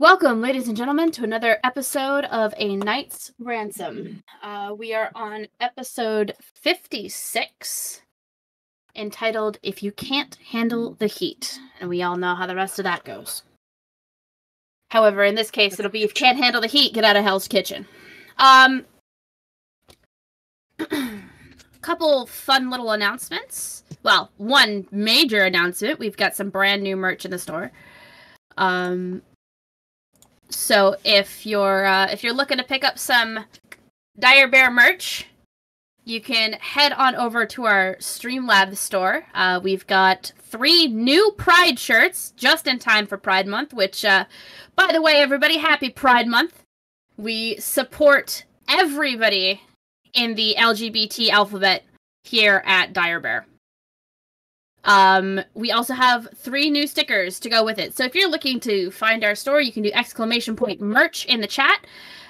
Welcome, ladies and gentlemen, to another episode of A Knight's Ransom. We are on episode 56, entitled If You Can't Handle the Heat. And we all know how the rest of that goes. However, in this case, it'll be if you can't handle the heat, get out of Hell's Kitchen. Couple fun little announcements. Well, one major announcement. We've got some brand new merch in the store. So if you're looking to pick up some Dire Bear merch, you can head on over to our Streamlabs store. We've got 3 new Pride shirts just in time for Pride Month, which, by the way, everybody, happy Pride Month. We support everybody in the LGBT alphabet here at Dire Bear. We also have 3 new stickers to go with it. So if you're looking to find our store, you can do !merch in the chat.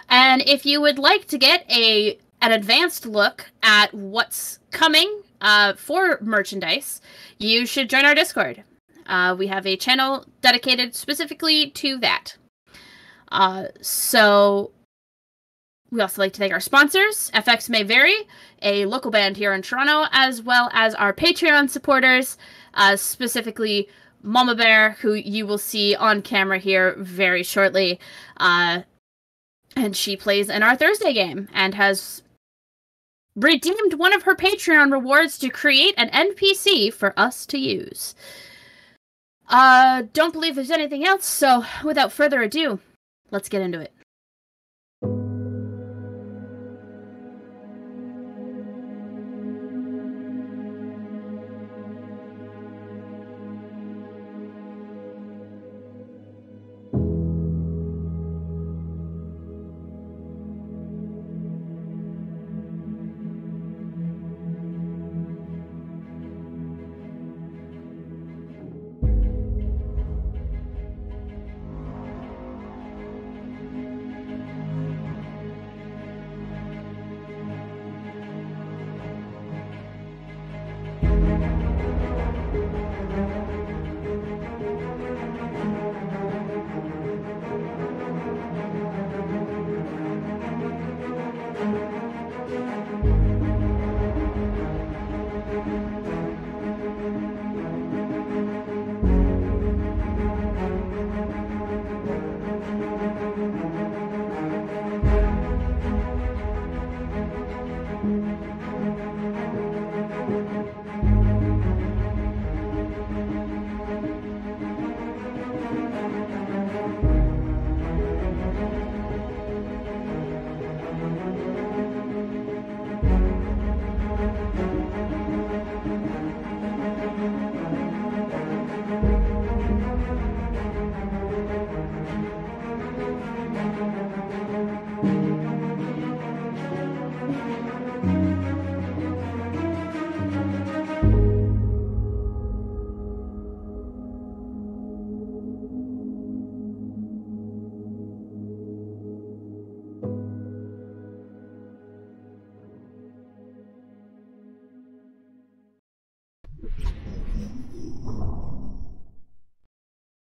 And if you would like to get an advanced look at what's coming for merchandise, you should join our Discord. We have a channel dedicated specifically to that. So we also like to thank our sponsors, FX May Vary, a local band here in Toronto, as well as our Patreon supporters, specifically Mama Bear, who you will see on camera here very shortly. And she plays in our Thursday game and has redeemed one of her Patreon rewards to create an NPC for us to use. Don't believe there's anything else, so without further ado, let's get into it.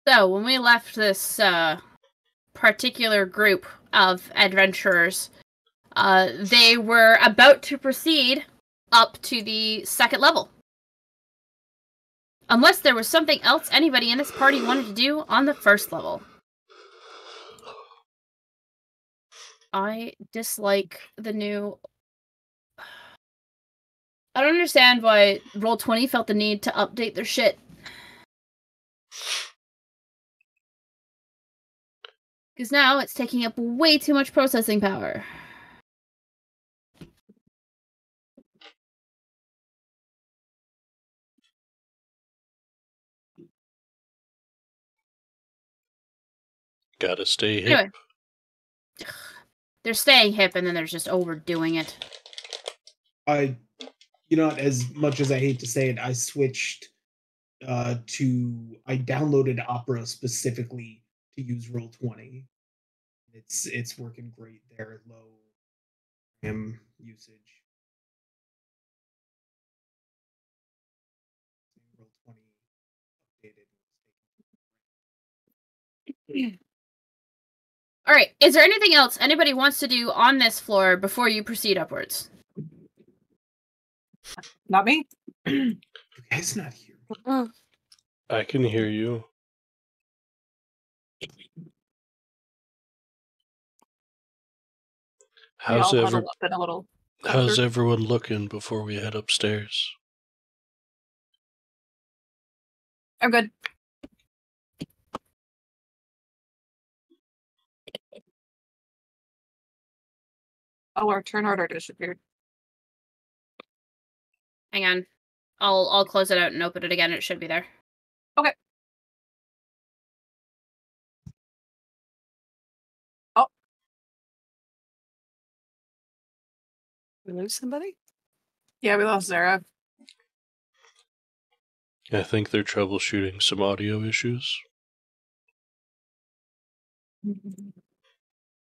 So, when we left this particular group of adventurers, they were about to proceed up to the 2nd level. Unless there was something else anybody in this party wanted to do on the 1st level. I dislike the new... I don't understand why Roll20 felt the need to update their shit. Because now it's taking up way too much processing power. Gotta stay hip. Anyway. They're staying hip and then they're just overdoing it. As much as I hate to say it, I switched I downloaded Opera specifically to use Roll20. It's working great there, low RAM usage. Roll20 updated. All right. Is there anything else anybody wants to do on this floor before you proceed upwards? Not me. You guys not here. I can hear you. How's everyone looking before we head upstairs? I'm good. Oh, our turn order disappeared. Hang on. I'll close it out and open it again. It should be there. Okay. Oh. We lose somebody? Yeah, we lost Zara. I think they're troubleshooting some audio issues.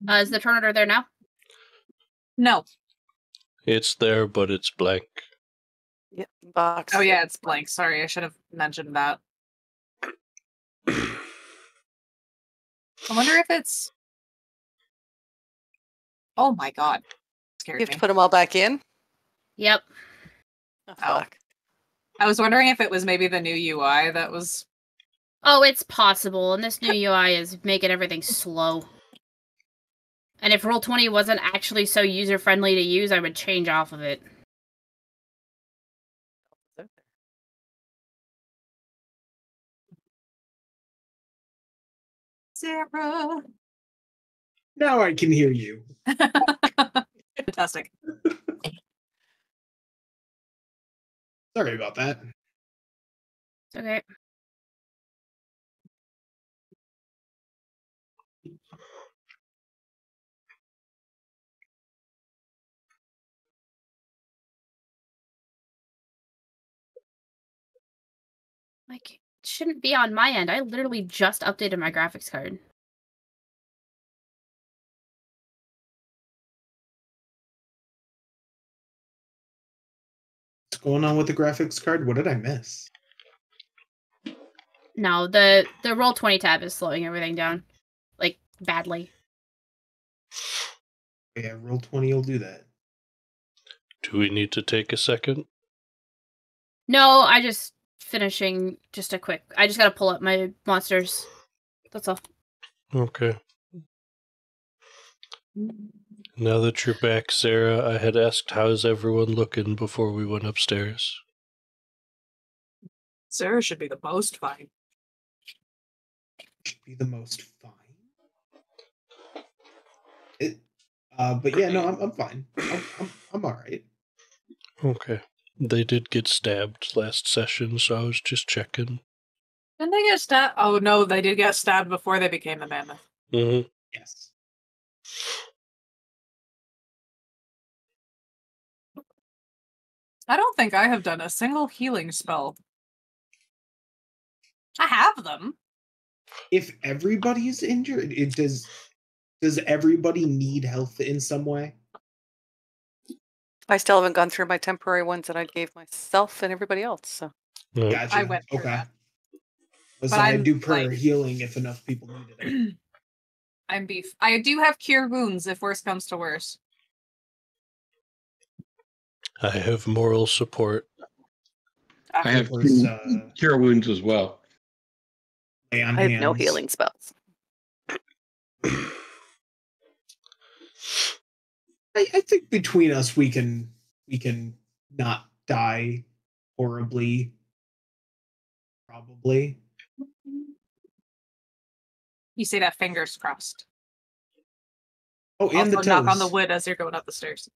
Is the turn order there now? No. It's there, but it's blank. Yep, box. Oh yeah, it's blank. Sorry, I should have mentioned that. I wonder if it's... Oh my god. Scared You have me. to put them all back in? Yep. Oh, fuck. I was wondering if it was maybe the new UI that was... Oh, it's possible, and this new UI is making everything slow. And if Roll20 wasn't actually so user-friendly to use, I would change off of it. Sarah! Now I can hear you. Fantastic. Sorry about that. It's okay. Like, it shouldn't be on my end. I literally just updated my graphics card. What's going on with the graphics card? What did I miss? No, the Roll20 tab is slowing everything down. Like, badly. Yeah, Roll20 will do that. Do we need to take a second? No, I just finishing just a quick... I just gotta pull up my monsters. That's all. Okay. Now that you're back, Sarah, I had asked how's everyone looking before we went upstairs. Sarah should be the most fine. Should be the most fine. But yeah, no, I'm fine. I'm all right. Okay. They did get stabbed last session, so I was just checking. Didn't they get stabbed? Oh no, they did get stabbed before they became a mammoth. Mm-hmm. Yes. I don't think I have done a single healing spell. I have them. If everybody's injured, does everybody need health in some way? I still haven't gone through my temporary ones that I gave myself and everybody else. So Gotcha. I went through okay. that. So I do per healing if enough people needed it. I'm beef. I do have cure wounds if worse comes to worse. I have moral support. I have Course, cure wounds as well. lay on I have no hands. healing spells. I think between us we can not die horribly. Probably. You say that fingers crossed. Oh, and Also the toes. knock on the wood as you're going up the stairs.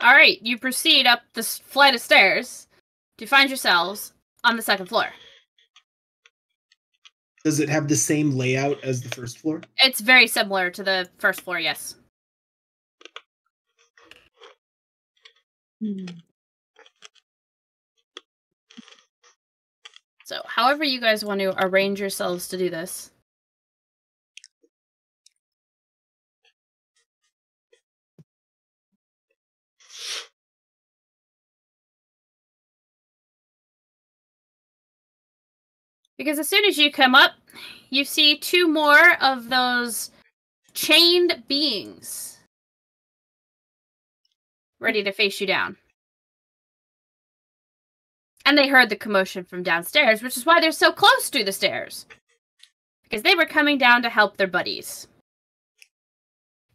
All right, you proceed up this flight of stairs to find yourselves on the second floor. Does it have the same layout as the first floor? It's very similar to the first floor, yes. So, however you guys want to arrange yourselves to do this. Because as soon as you come up, you see two more of those chained beings ready to face you down. And they heard the commotion from downstairs, which is why they're so close to the stairs. Because they were coming down to help their buddies.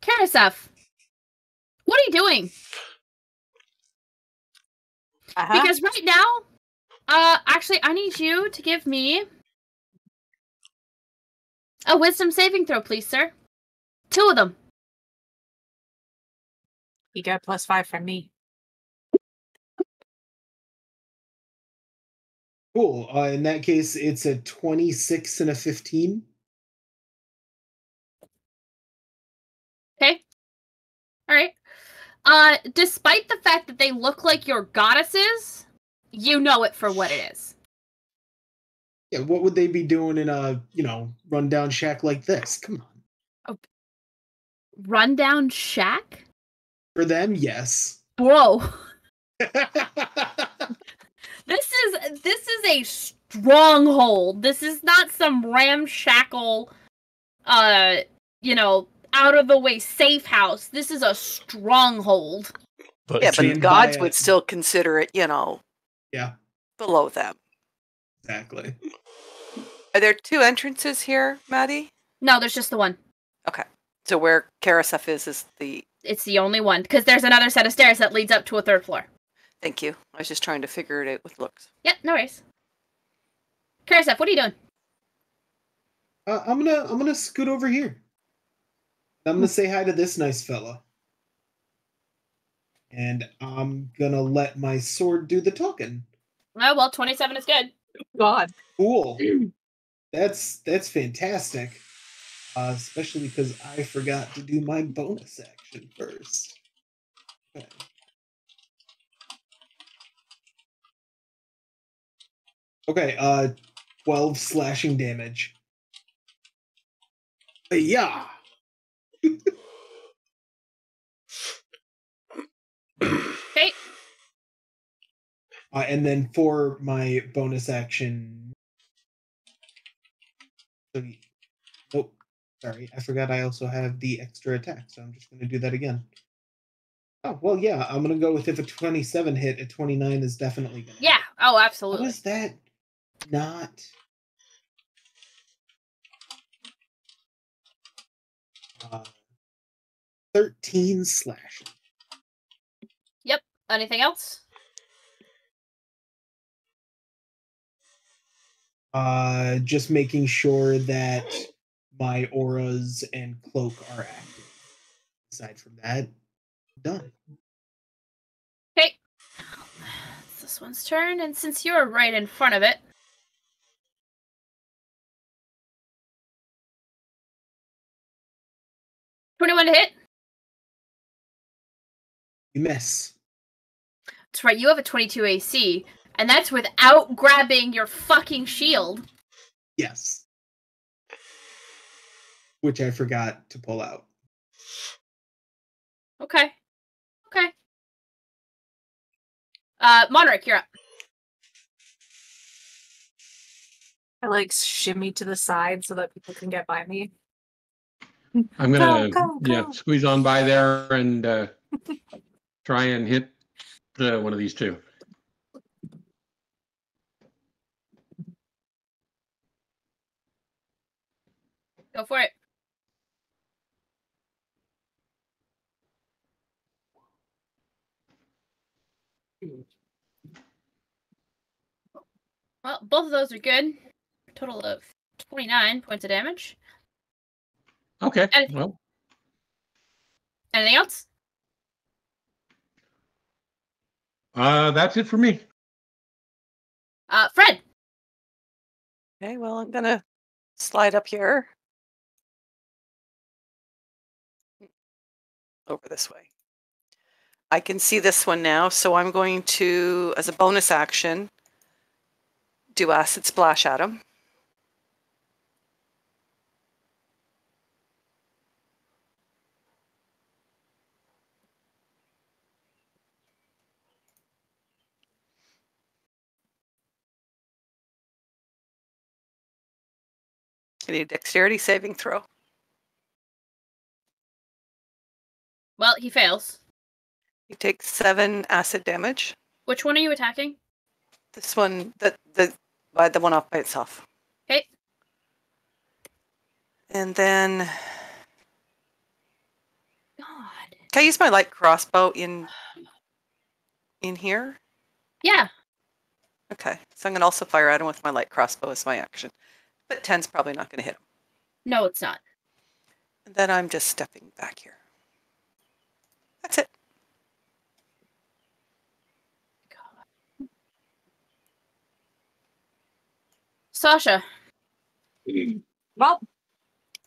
Karasef, what are you doing? Because right now, actually, I need you to give me a wisdom saving throw, please, sir. 2 of them. You got +5 from me. Cool. In that case, it's a 26 and a 15. Okay. All right. Despite the fact that they look like your goddesses, you know it for what it is. Yeah, what would they be doing in a, rundown shack like this? Come on. Rundown shack? For them, yes. Bro. This is a stronghold. This is not some ramshackle, out of the way safe house. This is a stronghold. But Yeah, but the gods would still consider it, Yeah, below them. exactly. Are there 2 entrances here, Maddie? No, there's just the one. Okay. So where Karasef is the... It's the only one, because there's another set of stairs that leads up to a 3rd floor. Thank you. I was just trying to figure it out with looks. Yep, no worries. Karasef, what are you doing? I'm gonna scoot over here. I'm gonna say hi to this nice fella. And I'm gonna let my sword do the talking. Oh, well, 27 is good. God. Cool. That's fantastic. Especially because I forgot to do my bonus action first. Okay. Okay, 12 slashing damage. Yeah. Okay. And then for my bonus action... Nope. Sorry, I forgot I also have the extra attack, so I'm just going to do that again. Oh, well, yeah, I'm going to go with if a 27 hit, a 29 is definitely going to Yeah, hit. oh, absolutely. How is that not... 13 slashing. Yep. Anything else? Just making sure that my auras and cloak are active. Aside from that, done. Okay. It's this one's turn, and since you're right in front of it... $21 to hit? You miss. That's right, you have a 22 AC, and that's without grabbing your fucking shield. Yes. Which I forgot to pull out. Okay. Okay. Monarch, you're up. I shimmy to the side so that people can get by me. I'm gonna Go. squeeze on by there and try and hit one of these 2. Go for it. Well, both of those are good. A total of 29 points of damage. Okay. Anything- Well, Anything else? that's it for me. Fred. Okay, well, I'm going to slide up here. Over this way. I can see this one now, so I'm going to, as a bonus action, do Acid Splash at him. I need a dexterity saving throw. Well, he fails. You take 7 acid damage. Which one are you attacking? This one, the one off by itself. Okay. And then, God. can I use my light crossbow in here? Yeah. Okay, so I'm going to also fire at him with my light crossbow as my action. But 10's probably not going to hit him. No, it's not. And then I'm just stepping back here. That's it. Sasha. Well,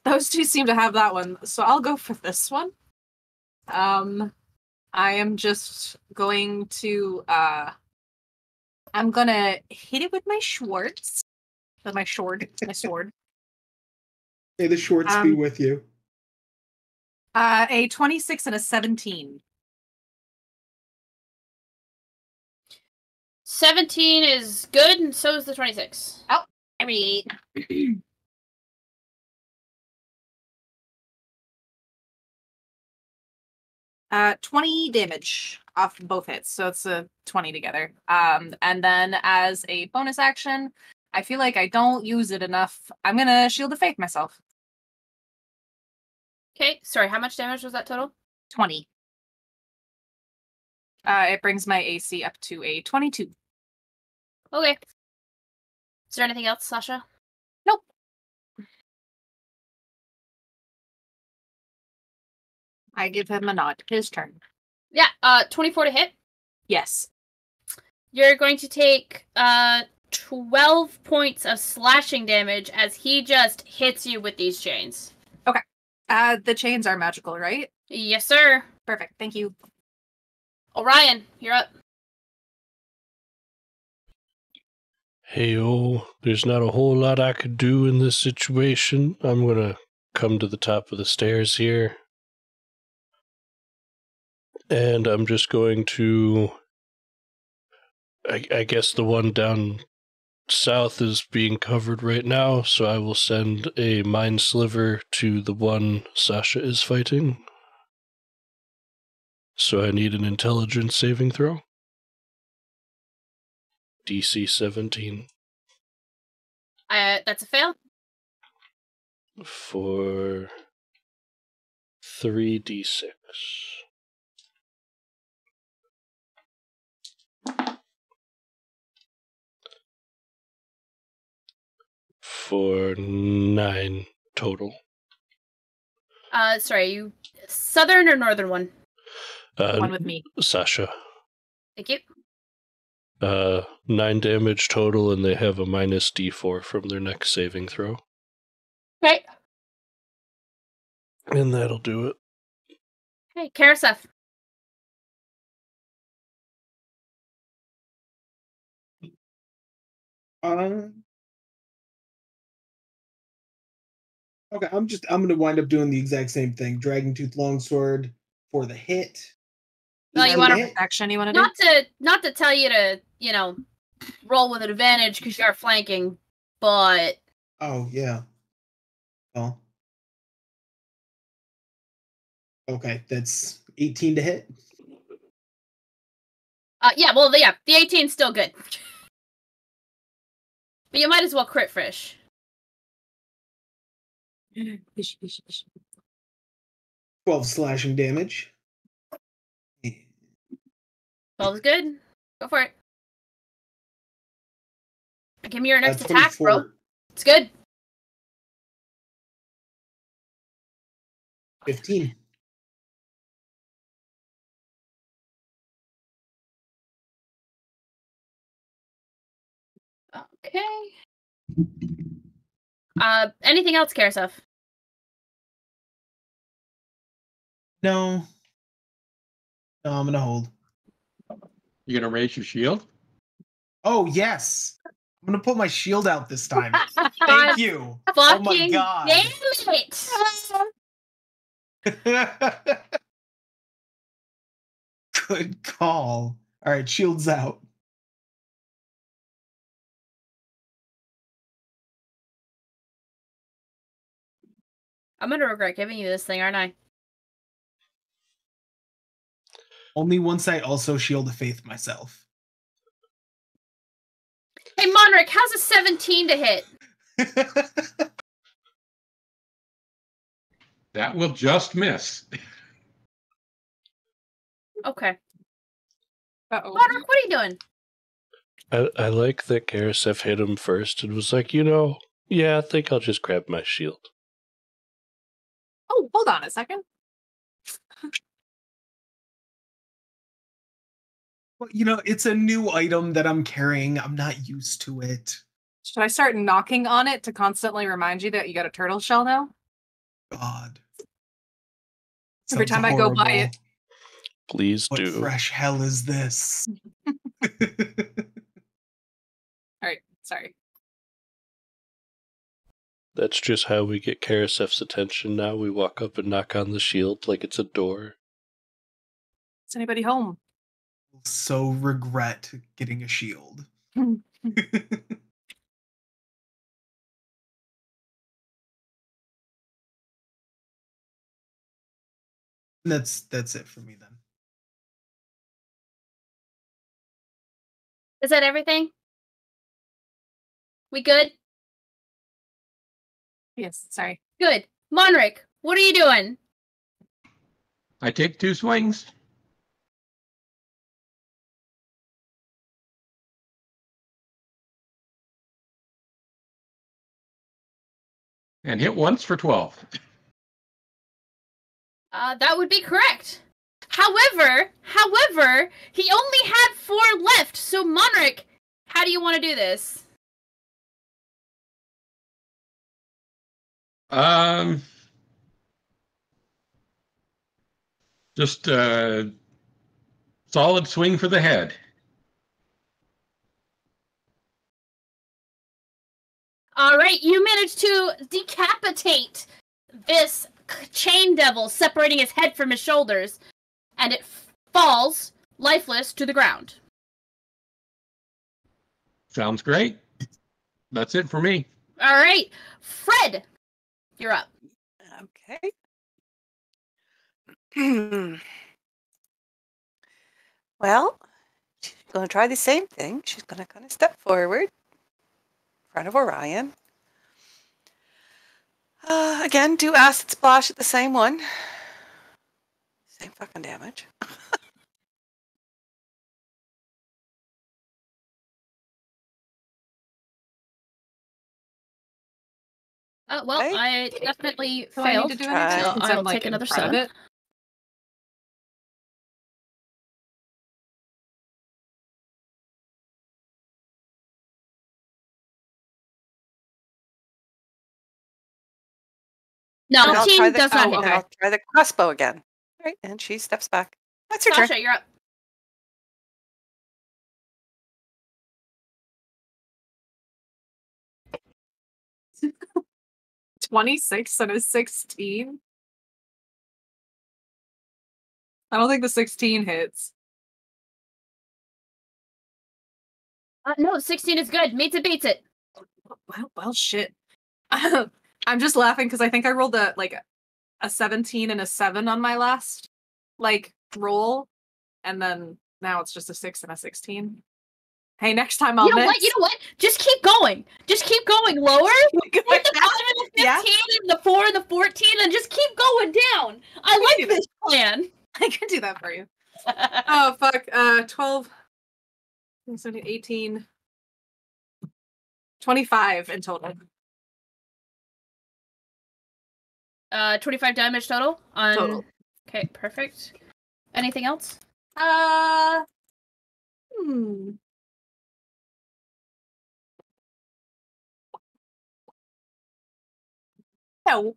those two seem to have that one, so I'll go for this one. I am just going to I'm gonna hit it with my Schwartz. With my sword. May the Schwartz be with you. A 26 and a 17. 17 is good, and so is the 26. Oh, I mean, 20 damage off both hits, so it's a 20 together. And then as a bonus action, I feel like I don't use it enough. I'm gonna Shield of Faith myself. Okay, sorry, how much damage was that total? 20. It brings my AC up to a 22. Okay. Is there anything else, Sasha? Nope. I give him a nod. His turn. Yeah, 24 to hit. Yes. You're going to take 12 points of slashing damage as he just hits you with these chains. The chains are magical, right? Yes, sir. Perfect. Thank you. Orion, you're up. Hey, there's not a whole lot I could do in this situation. I'm gonna come to the top of the stairs here. And I'm just going to... I guess the one down south is being covered right now, so I will send a Mind Sliver to the one Sasha is fighting. So I need an intelligence saving throw. DC 17. That's a fail. For 3d6. For 9 total. Sorry, you southern or northern one? One with me. Sasha. Thank you. 9 damage total, and they have a minus d4 from their next saving throw. Okay. And that'll do it. Okay, Karaseth. Okay, I'm gonna wind up doing the exact same thing. Dragon Tooth Longsword for the hit. Well, you Easy wanna- hit. Action you want to do? Not to tell you to, roll with an advantage because you are flanking, but Oh yeah. Well. Okay, that's 18 to hit. the 18's still good. But you might as well crit fish. 12 slashing damage. 12 is good. Go for it. Give me your next attack, 24. bro. It's good. 15. Okay. Anything else, Karaseth? No. No, I'm gonna hold. You gonna raise your shield? Oh yes. I'm gonna pull my shield out this time. Thank you. Oh my Fucking god. damn it! Good call. All right, shield's out. I'm gonna regret giving you this thing, aren't I? Only once I also shield of faith myself. Hey, Monric, how's a 17 to hit? That will just miss. Okay. Uh-oh. Monric, what are you doing? I like that Garasef hit him first and was like, yeah, I think I'll just grab my shield. Oh, hold on a second. Well, it's a new item that I'm carrying. I'm not used to it. Should I start knocking on it to constantly remind you that you got a turtle shell now? God. Every Sounds time I go by horrible. it. Please What do. fresh hell is this? Alright, sorry. That's just how we get Karasef's attention now. We walk up and knock on the shield like it's a door. Is anybody home? So regret getting a shield. That's it for me then. Is that everything? We good? Yes, sorry. Good. Monric, what are you doing? I take 2 swings. And hit once for 12. That would be correct. However, he only had 4 left. So, Monric, how do you want to do this? Just solid swing for the head. All right, you managed to decapitate this chain devil, separating his head from his shoulders, and it falls lifeless to the ground. Sounds great. That's it for me. All right, Fred, you're up. Okay. Well, she's going to try the same thing. She's going to kind of step forward in front of Orion. Again, do acid splash at the same one. Same fucking damage. Well, Okay. I definitely Do I need failed. to do Try. anything? So Since I'll I'm, like, take in another front of 7. it? No, And I'll 15 try the, does not oh, hit and her. I'll try the crossbow again. All right, and she steps back. That's your turn. Sasha, you're up. $26 and a 16? I don't think the 16 hits. No, 16 is good. Meets it, beats it. Well, shit. I'm just laughing because I think I rolled a 17 and a 7 on my last roll, and then now it's just a 6 and a 16. Hey, next time I'll miss. You know what? Just keep going. Just keep going lower. Hit the 5 and the 15 Yeah. and the 4 and the 14 and just keep going down. I like this plan. I can do that for you. Oh, fuck. 12, 17, 18, 25 in total. 25 damage total on. Total. Okay, perfect. Anything else? No.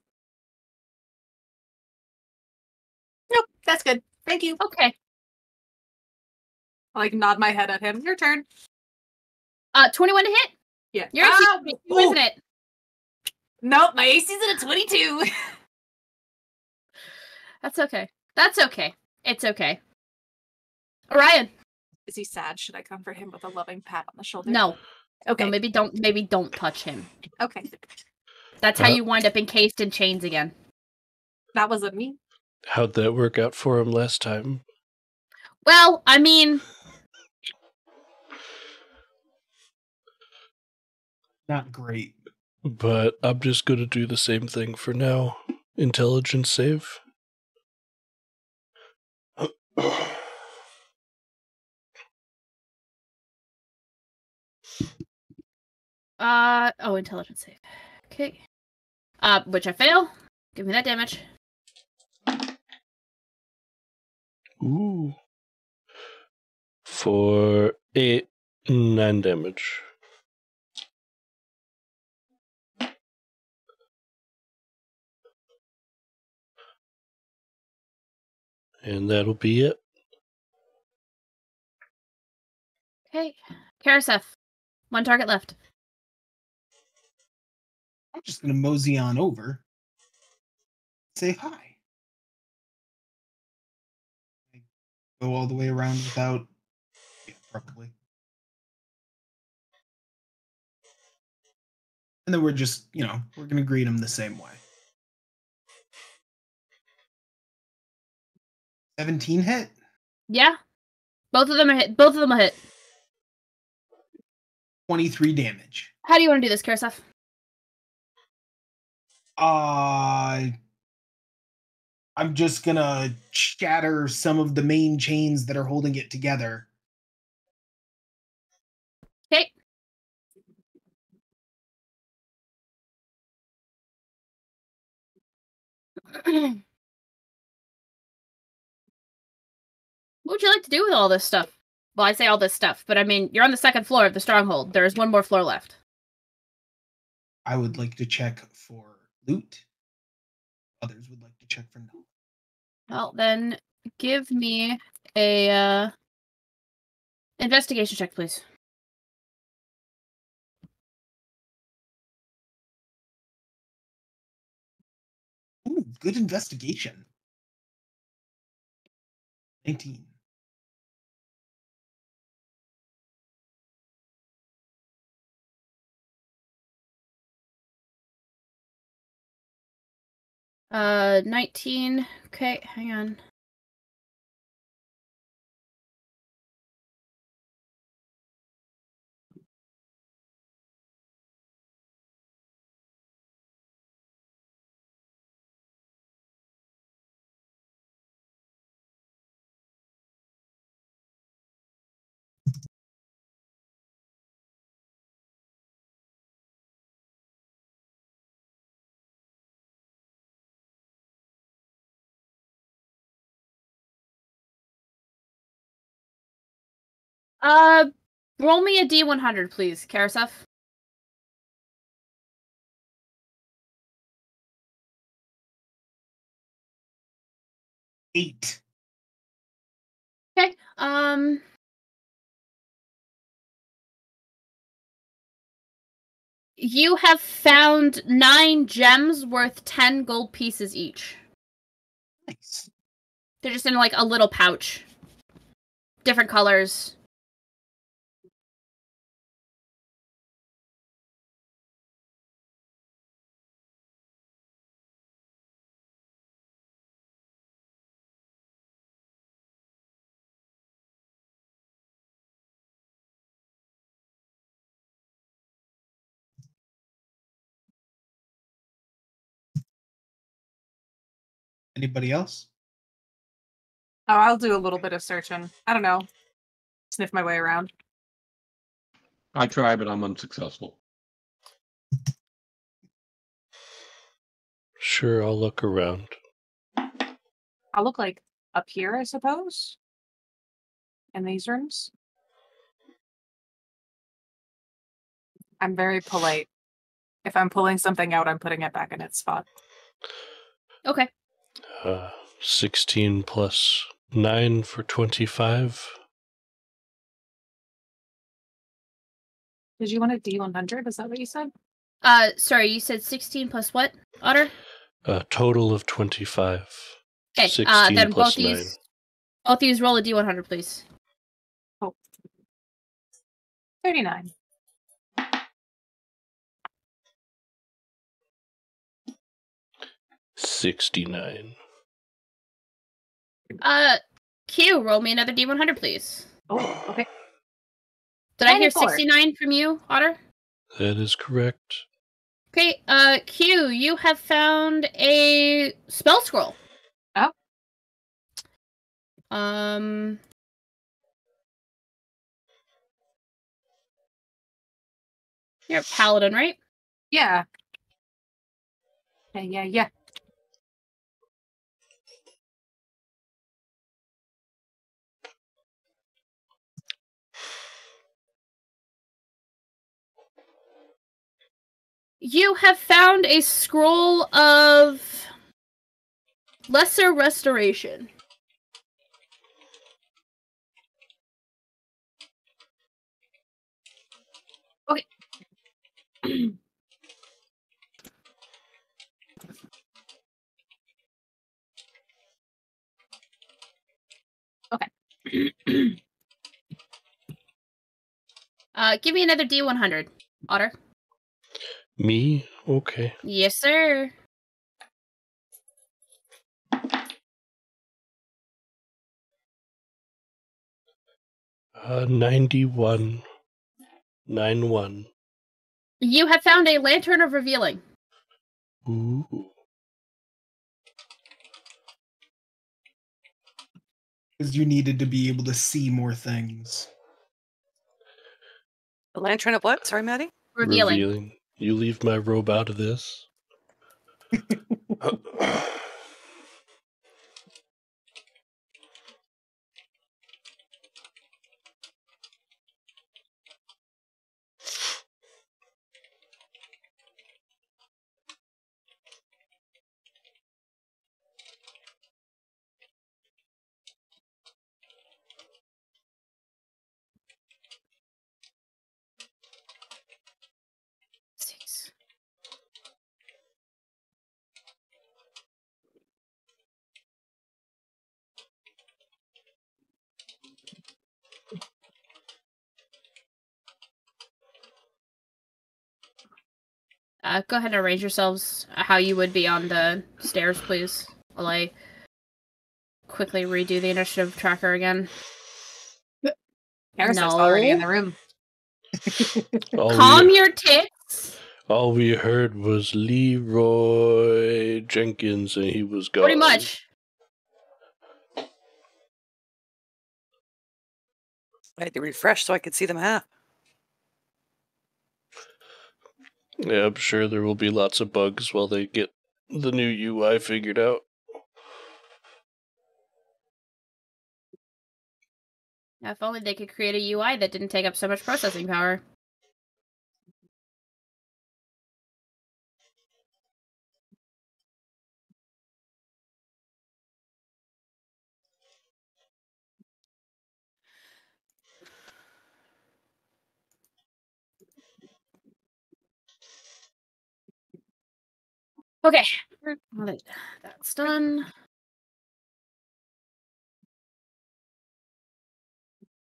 Nope, that's good. Thank you. Okay. I nod my head at him. Your turn. 21 to hit. Yeah. Your AC is 22, isn't it? Nope, my AC's at a 22. That's okay. That's okay. It's okay. Orion. Is he sad? Should I comfort him with a loving pat on the shoulder? No. Okay. No, maybe don't touch him. Okay. That's how you wind up encased in chains again. That wasn't me. How'd that work out for him last time? Well, I mean, Not great. But I'm just gonna do the same thing for now. Intelligence save. intelligence save. Okay. Which I fail. Give me that damage. Ooh. For 9 damage. And that'll be it. Okay. Karaseth. 1 target left. I'm just gonna mosey on over. Say hi. Go all the way around without. Yeah, probably. And then we're just, we're gonna greet him the same way. 17 hit. Yeah. Both of them are hit. Both of them will hit. 23 damage. How do you want to do this, Karaseth? I'm just gonna shatter some of the main chains that are holding it together. Okay. What would you like to do with all this stuff? Well, I say all this stuff, but I mean, you're on the 2nd floor of the stronghold. There is 1 more floor left. I would like to check for loot. Others would like to check for knowledge. Well, then give me a investigation check, please. Ooh, good investigation. 19. Uh, 19. Okay, hang on. Roll me a D100, please, Karaseth. 8. Okay. You have found 9 gems worth 10 gold pieces each. Nice. They're just in like a little pouch. Different colors. Anybody else? Oh, I'll do a little bit of searching. I don't know. Sniff my way around. I try, but I'm unsuccessful. Sure, I'll look around. I'll look like up here, I suppose. In these rooms. I'm very polite. If I'm pulling something out, I'm putting it back in its spot. Okay. 16 plus 9 for 25. Did you want a D100? Is that what you said? Sorry, you said 16 plus what, Otter? A total of 25. Okay, 16 then plus both 9. both of you roll a D100, please. Oh. 39. 69. Q, roll me another D100, please. Oh, okay. Did I hear 94. 69 from you, Otter? That is correct. Okay, Q, you have found a spell scroll. Oh. You're a paladin, right? Yeah. Yeah. You have found a scroll of lesser restoration. Okay. Give me another D100, Otter. Me? Okay. Yes, sir. Uh, 91. 91. You have found a lantern of revealing. Ooh. Because you needed to be able to see more things. A lantern of what? Sorry, Maddie? Revealing. You leave my robe out of this. Six. Go ahead and arrange yourselves how you would be on the stairs, please, while I quickly redo the initiative tracker again. Harrison's No. already in the room. Calm your tits. All we heard was Leroy Jenkins, and he was gone. Pretty much. I had to refresh so I could see the map. Yeah, I'm sure there will be lots of bugs while they get the new UI figured out. If only they could create a UI that didn't take up so much processing power. Okay, that's done.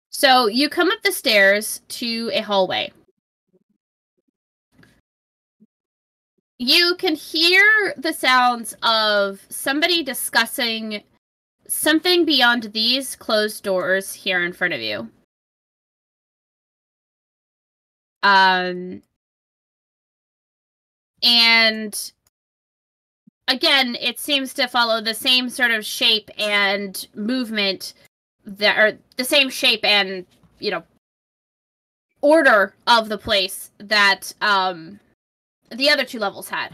So you come up the stairs to a hallway. You can hear the sounds of somebody discussing something beyond these closed doors here in front of you. And again, it seems to follow the same sort of shape and movement that are the same shape and, order of the place that the other two levels had.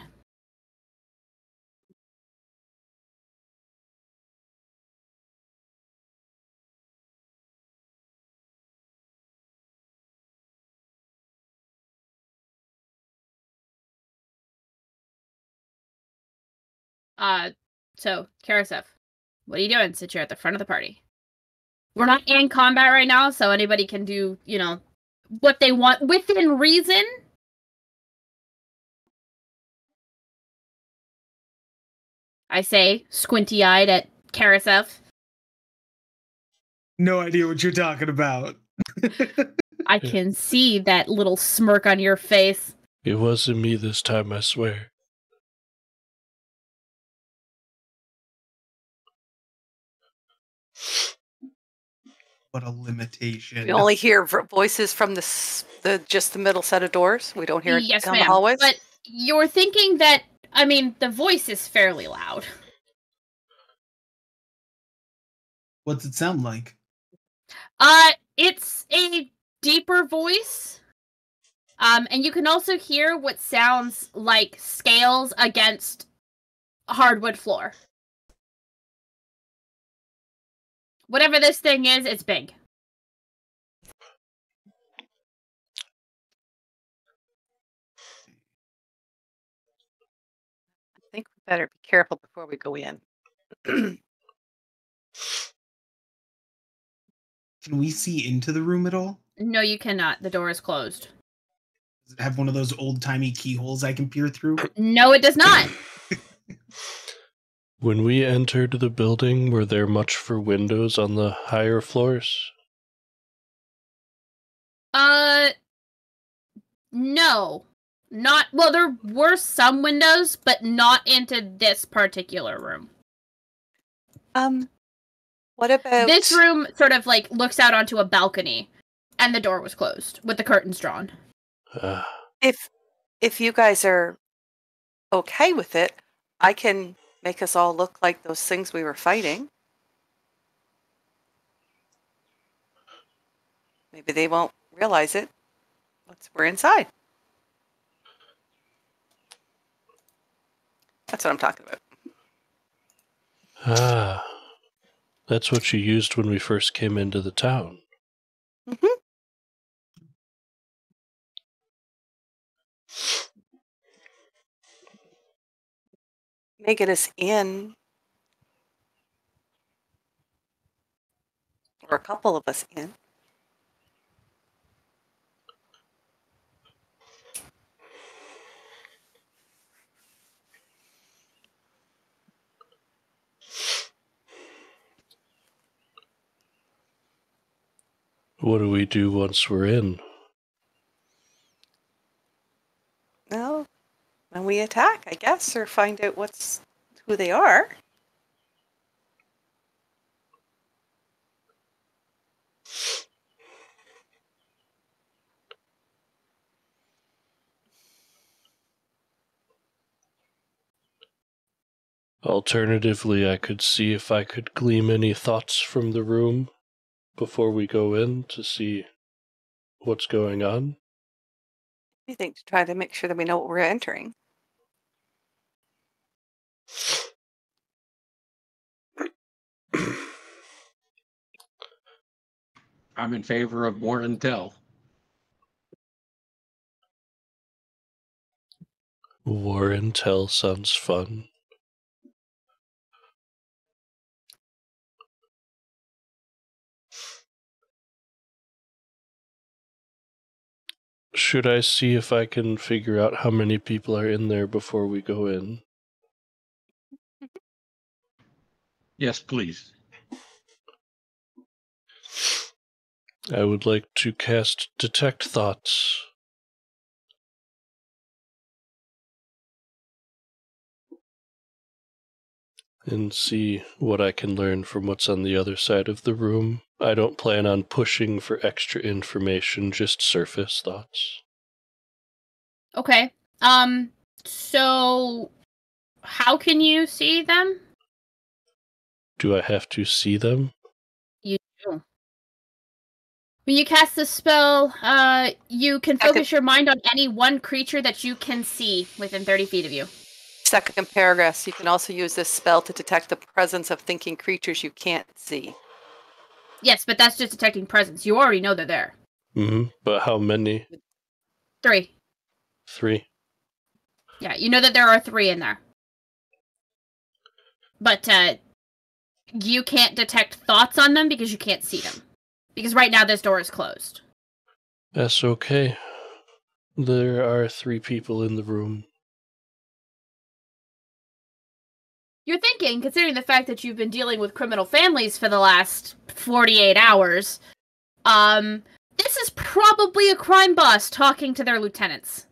So, Karasef, what are you doing since you're at the front of the party? We're not in combat right now, so anybody can do, what they want within reason. I say, squinty-eyed at Karasef. No idea what you're talking about. I can see that little smirk on your face. It wasn't me this time, I swear. What a limitation. We only hear voices from just the middle set of doors. We don't hear it Yes, down the ma'am. hallways. But you're thinking that, I mean, the voice is fairly loud. What's it sound like? It's a deeper voice. And you can also hear what sounds like scales against hardwood floor. Whatever this thing is, it's big. I think we better be careful before we go in. Can we see into the room at all? No, you cannot. The door is closed. Does it have one of those old-timey keyholes I can peer through? No, it does not. When we entered the building, were there much for windows on the higher floors? No. Not, well, there were some windows, but not into this particular room. What about This room sort of, like, looks out onto a balcony, and the door was closed, with the curtains drawn. if you guys are okay with it, I can make us all look like those things we were fighting. Maybe they won't realize it once we're inside. That's what I'm talking about. That's what you used when we first came into the town. Mm-hmm. May get us in, or a couple of us in. What do we do once we're in? Well, when we attack, I guess, or find out who they are. Alternatively, I could see if I could glean any thoughts from the room before we go in to see what's going on. You think to try to make sure that we know what we're entering. I'm in favor of more and tell. War and tell sounds fun. Should I see if I can figure out how many people are in there before we go in? Yes, please. I would like to cast Detect Thoughts. And see what I can learn from what's on the other side of the room. I don't plan on pushing for extra information, just surface thoughts. Okay. So how can you see them? Do I have to see them? You do. When you cast the spell, you can focus your mind on any one creature that you can see within 30 feet of you. Second paragraph, you can also use this spell to detect the presence of thinking creatures you can't see. Yes, but that's just detecting presence. You already know they're there. Mm-hmm. But how many? 3. 3. Yeah, you know that there are 3 in there. But, you can't detect thoughts on them because you can't see them. Because right now this door is closed. That's okay. There are 3 people in the room. You're thinking, considering the fact that you've been dealing with criminal families for the last 48 hours, this is probably a crime boss talking to their lieutenants.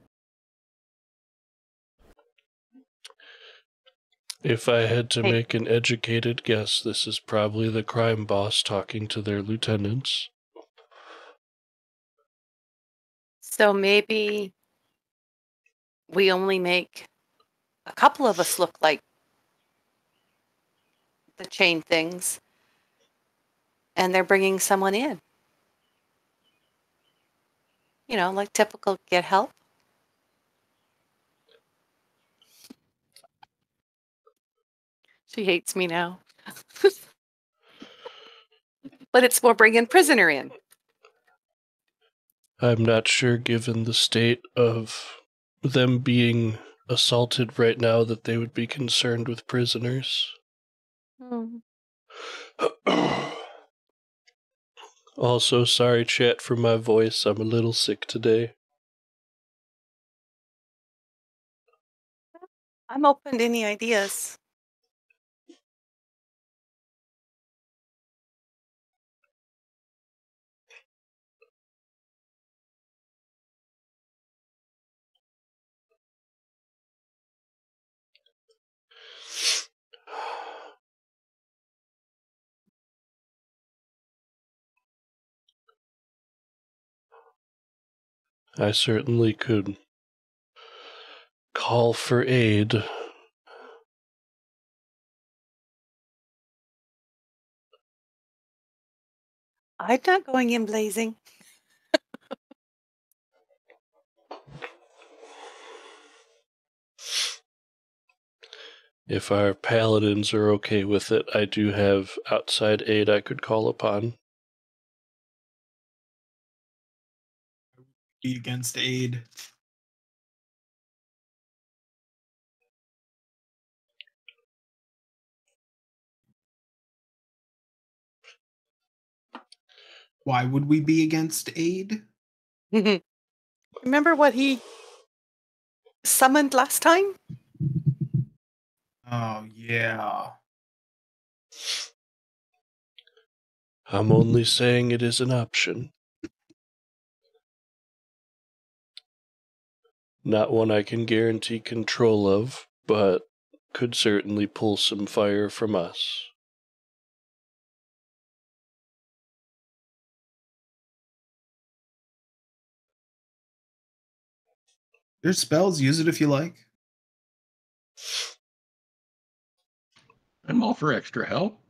If I had to Hey. make an educated guess, this is probably the crime boss talking to their lieutenants. So maybe we only make a couple of us look like the chain things, and they're bringing someone in. You know, like typical get help. She hates me now. But it's more bringing prisoner in. I'm not sure, given the state of them being assaulted right now, that they would be concerned with prisoners. Also, sorry, chat, for my voice. I'm a little sick today. I'm open to any ideas. I certainly could call for aid. I'm not going in blazing. If our paladins are okay with it, I do have outside aid I could call upon. Be against aid. Why would we be against aid? Remember what he summoned last time? Oh, yeah. I'm only saying it is an option. Not one I can guarantee control of, but could certainly pull some fire from us. There's spells. Use it if you like. I'm all for extra help.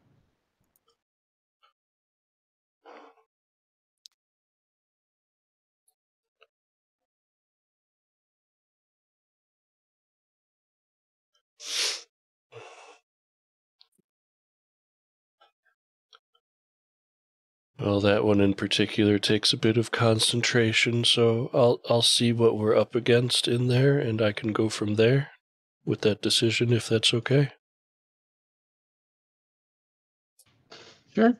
Well, that one in particular takes a bit of concentration, so I'll see what we're up against in there, and I can go from there with that decision, if that's okay. Sure.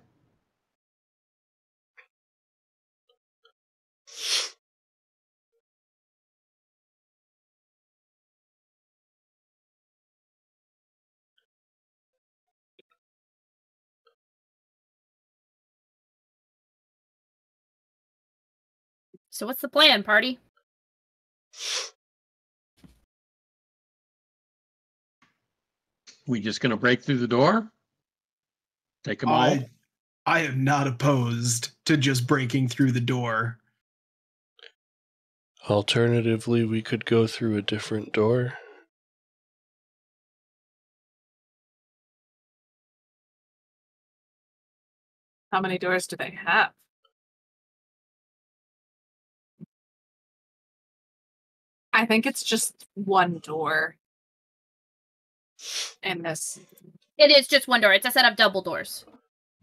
So what's the plan, party? We just gonna break through the door? Take them all? I am not opposed to just breaking through the door. Alternatively, we could go through a different door. How many doors do they have? I think it's just one door in this. It is just one door. It's a set of double doors.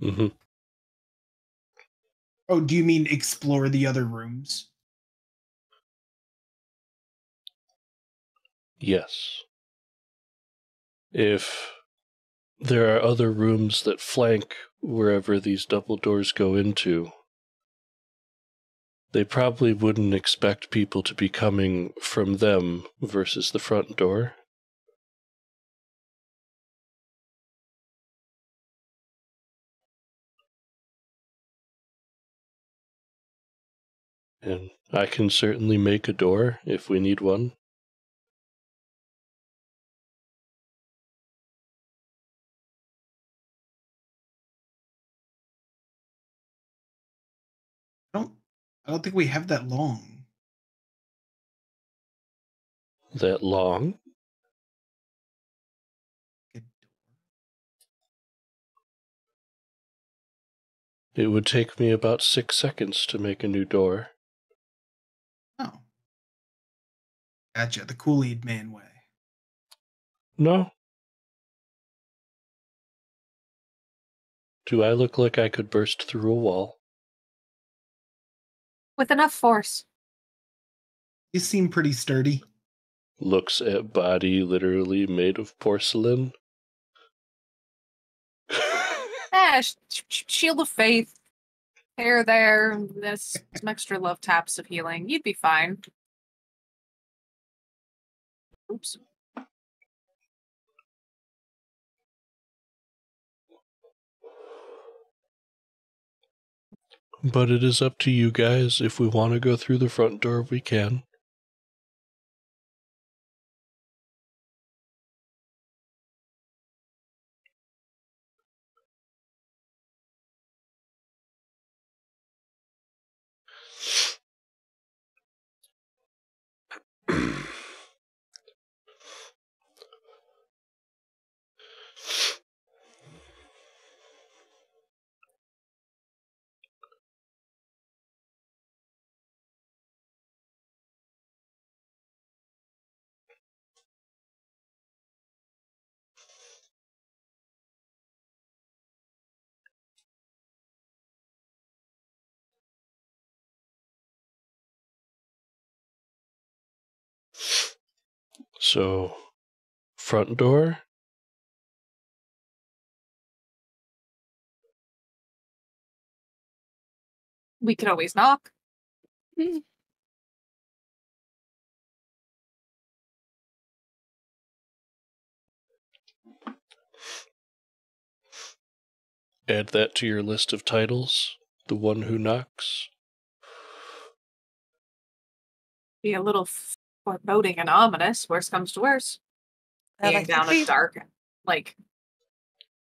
Mm-hmm. Oh, do you mean explore the other rooms? Yes. If there are other rooms that flank wherever these double doors go into, they probably wouldn't expect people to be coming from them versus the front door. And I can certainly make a door if we need one. I don't think we have that long. That long? It would take me about 6 seconds to make a new door. Oh. Gotcha. The Kool-Aid Man way. No. Do I look like I could burst through a wall? With enough force. You seem pretty sturdy. Looks at body literally made of porcelain. Shield of faith. Hair there. There's some extra love taps of healing. You'd be fine. Oops. But it is up to you guys. If we want to go through the front door, we can. So, front door? We could always knock. Add that to your list of titles. The one who knocks. Be a little foreboding and ominous. Worst comes to worst. Being down a dark, like,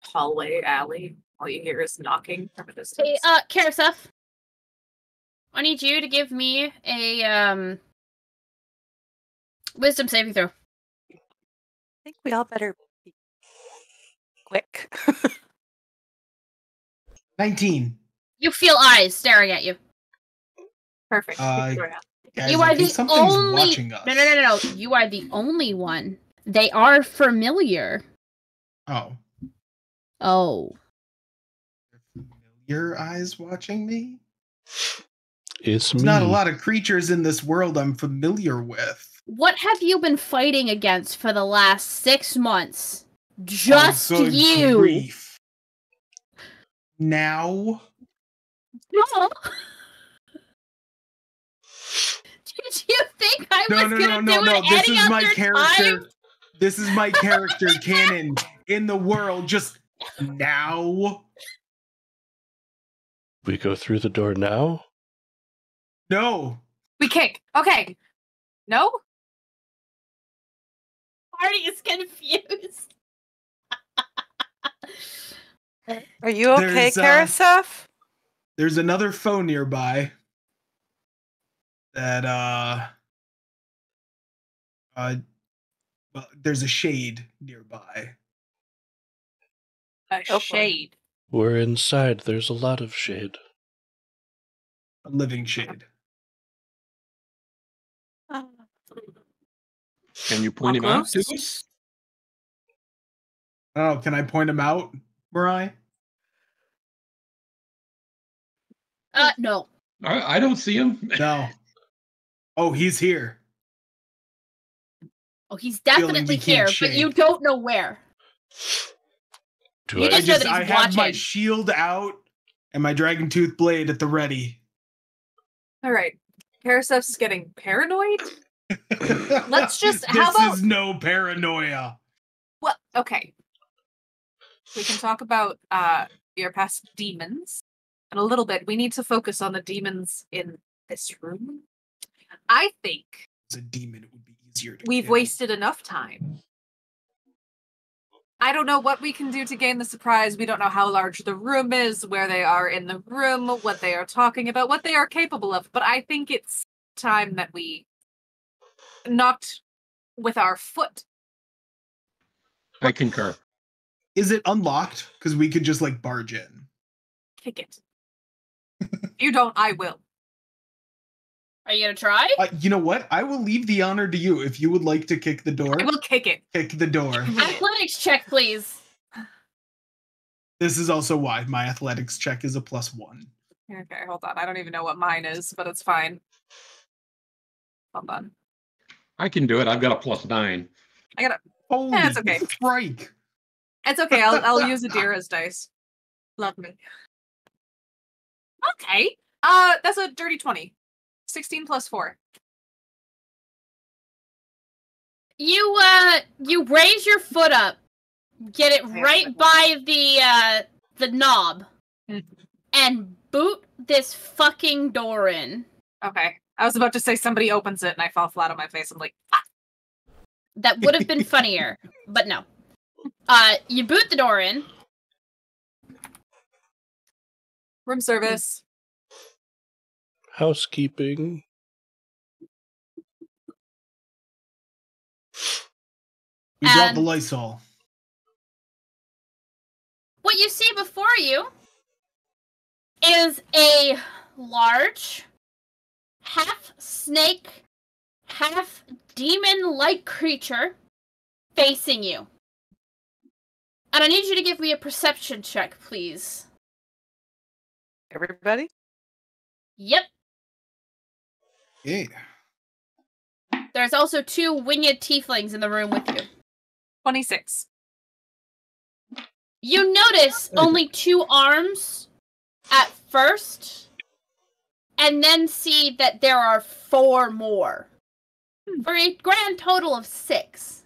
hallway, alley. All you hear is knocking from a distance. Hey, Karaseth. I need you to give me a wisdom saving throw. I think we all better be quick. 19. You feel eyes staring at you. Perfect. Guys, You I are think the something's only. watching us. No. You are the only one. They are familiar. Oh. Oh. Familiar eyes watching me? It's There's me. not a lot of creatures in this world I'm familiar with. What have you been fighting against for the last 6 months? Just Oh, good you. grief. Now? No. Did you think I was gonna do it This any is my other character. time? This is my character canon in the world. Just now? We go through the door now? No. We kick. Okay. No? Party is confused. Are you okay, Karaseth? There's another phone nearby that well, there's a shade nearby. A shade. We're inside. There's a lot of shade. A living shade. Can you point him out to us? Oh, can I point him out, Mariah? No. I don't see him. No. Oh, he's here. Oh, he's Feeling definitely we can't here, but shade. you don't know where. Do You I just know that I he's have my watching. shield out and my dragon tooth blade at the ready. All right. Karaseth's getting paranoid. Let's just. This How about? is no paranoia. Well, okay. We can talk about your past demons in a little bit. We need to focus on the demons in this room. I think As a demon, it would be easier to we've kill. wasted enough time I don't know what we can do to gain the surprise. We don't know how large the room is, where they are in the room, what they are talking about, what they are capable of. But I think it's time that we knocked with our foot. I concur. Is it unlocked? Because we could just like barge in. Kick it. If you don't, I will. Are you gonna try? You know what? I will leave the honor to you. If you would like to kick the door, I will kick it. kick the door. Athletics check, please. This is also why my athletics check is a +1. Okay, hold on. I don't even know what mine is, but it's fine. Hold on. I can do it. I've got a +9. I gotta. Holy it's okay. Crike. It's okay. I'll use Adira's dice. Love me. Okay. That's a dirty 20. 16 plus 4. You raise your foot up, get it right by the knob, and boot this fucking door in. Okay. I was about to say somebody opens it and I fall flat on my face. I'm like, ah! That would have been funnier, but no. You boot the door in. Room service. Housekeeping. We brought And- the Lysol. What you see before you is a large, half snake, half demon-like creature facing you. And I need you to give me a perception check, please. Everybody? Yep. Yeah. There's also 2 winged tieflings in the room with you. 26. You notice only 2 arms at first, and then see that there are 4 more. For a grand total of 6.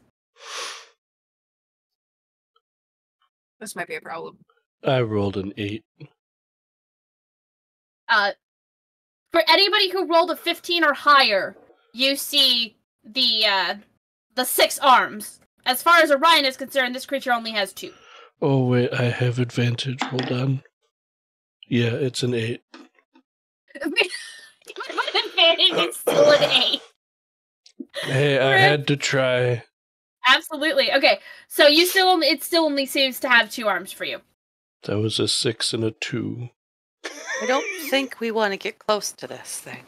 This might be a problem. I rolled an 8. For anybody who rolled a 15 or higher, you see the 6 arms. As far as Orion is concerned, this creature only has 2. Oh, wait, I have advantage. Hold on. Yeah, it's an 8. It's still an 8. Hey, I had to try. Absolutely. Okay, so it still only seems to have 2 arms for you. That was a 6 and a 2. I don't think we want to get close to this thing.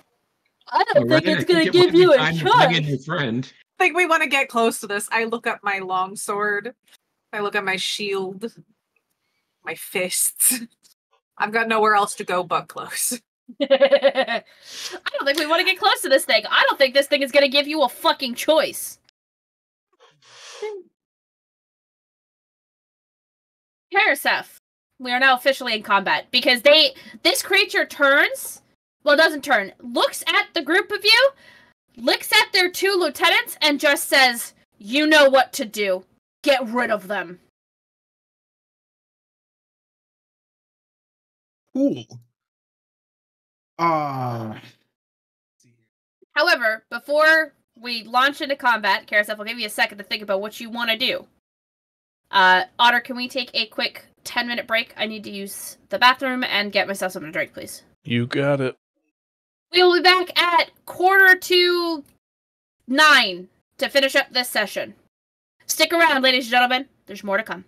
I don't Alright, think it's I going to think it give you might a be time to bring in choice. your friend. I think we want to get close to this. I look up my long sword. I look at my shield. My fists. I've got nowhere else to go but close. I don't think we want to get close to this thing. I don't think this thing is going to give you a fucking choice. Karasef, we are now officially in combat because this creature doesn't turn, looks at the group of you, looks at their 2 lieutenants, and just says, "You know what to do. Get rid of them." Cool. However, before we launch into combat, Karasef, I'll give you a second to think about what you want to do. Otter, can we take a quick 10-minute break? I need to use the bathroom and get myself something to drink, please. You got it. We will be back at 8:45 to finish up this session. Stick around, ladies and gentlemen. There's more to come.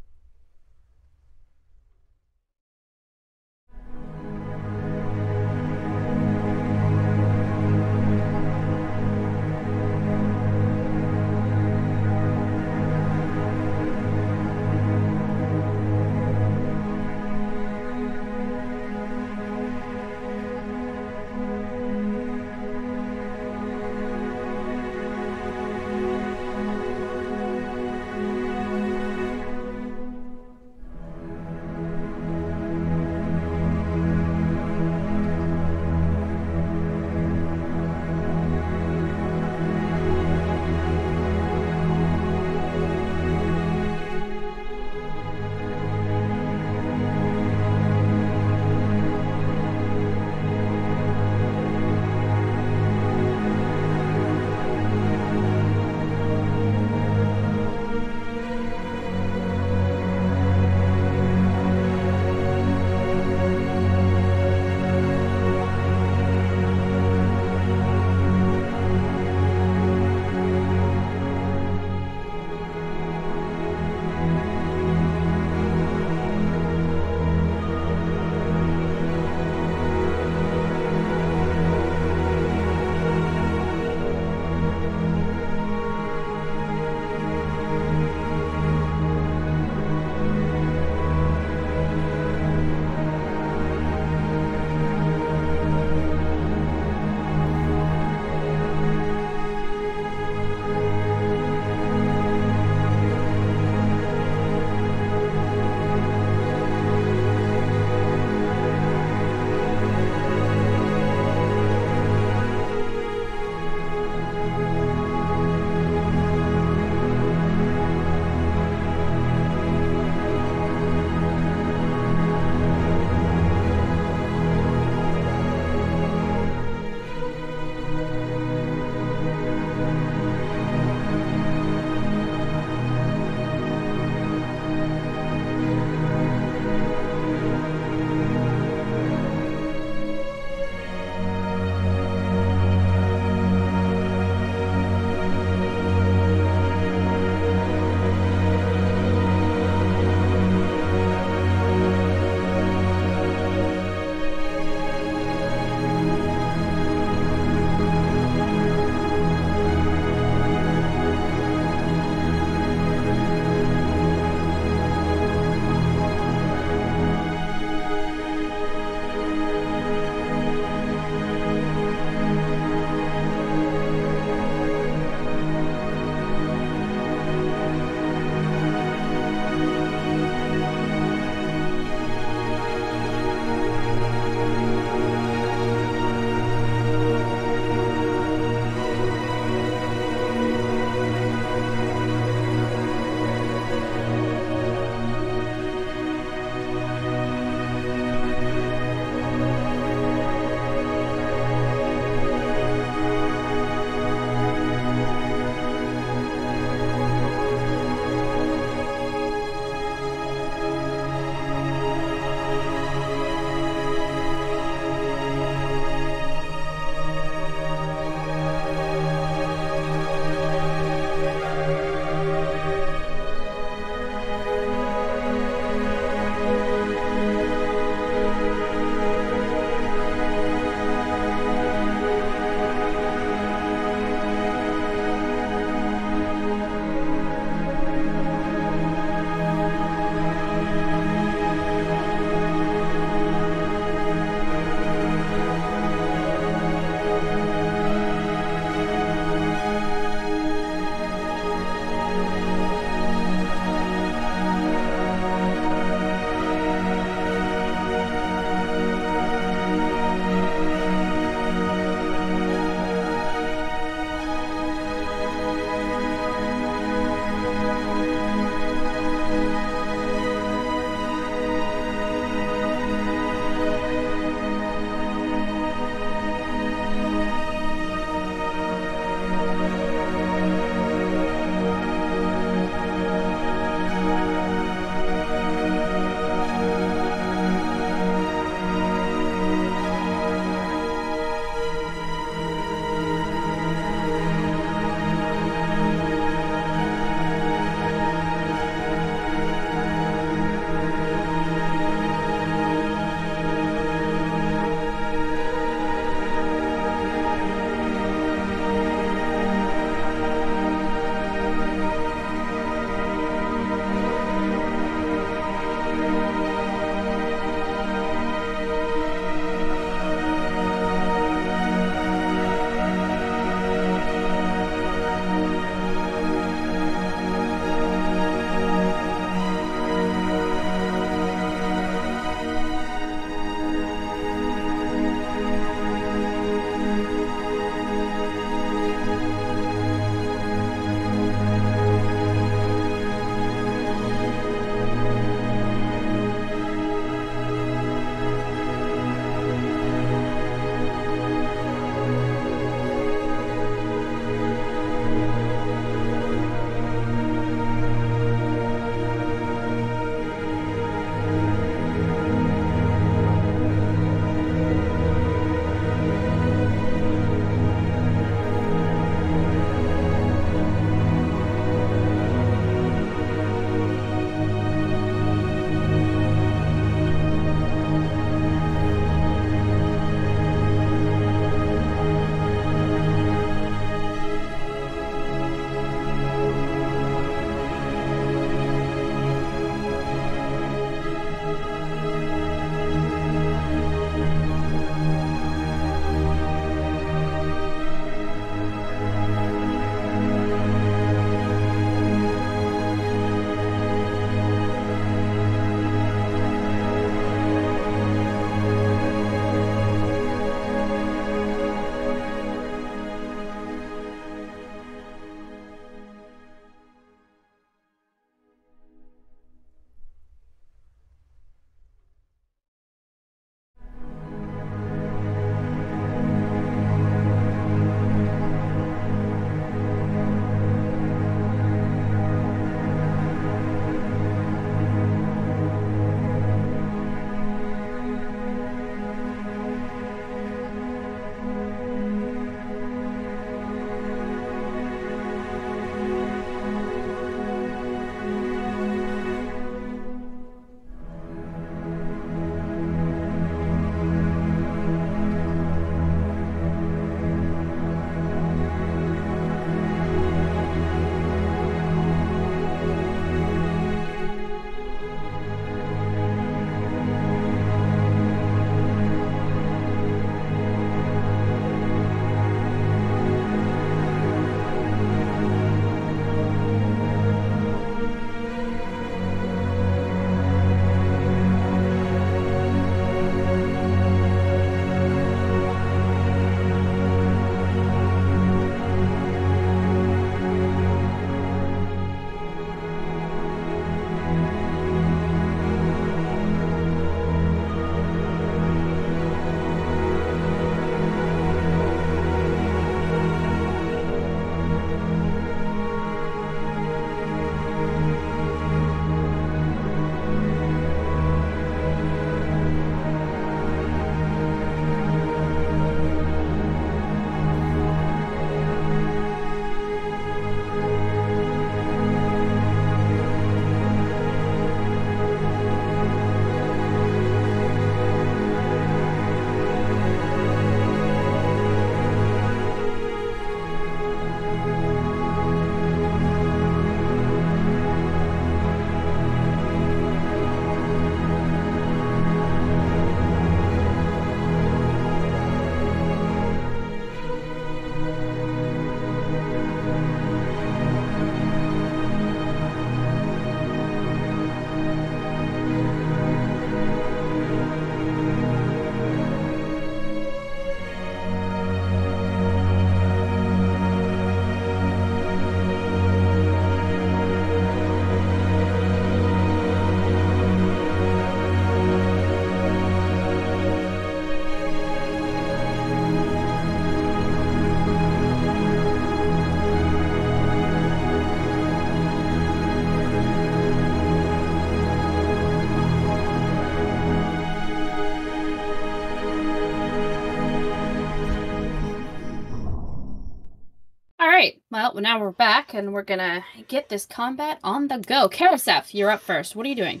right. Well, now we're back, and we're gonna get this combat on the go. Karasef, you're up first. What are you doing?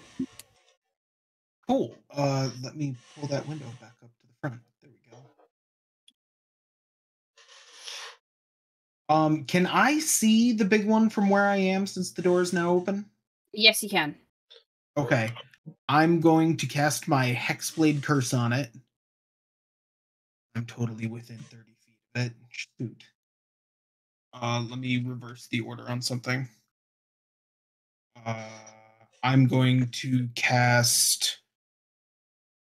Cool. Let me pull that window back up to the front. There we go. Can I see the big one from where I am since the door is now open? Yes, you can. Okay. I'm going to cast my Hexblade Curse on it. I'm totally within 30 feet of it. Shoot. Let me reverse the order on something. I'm going to cast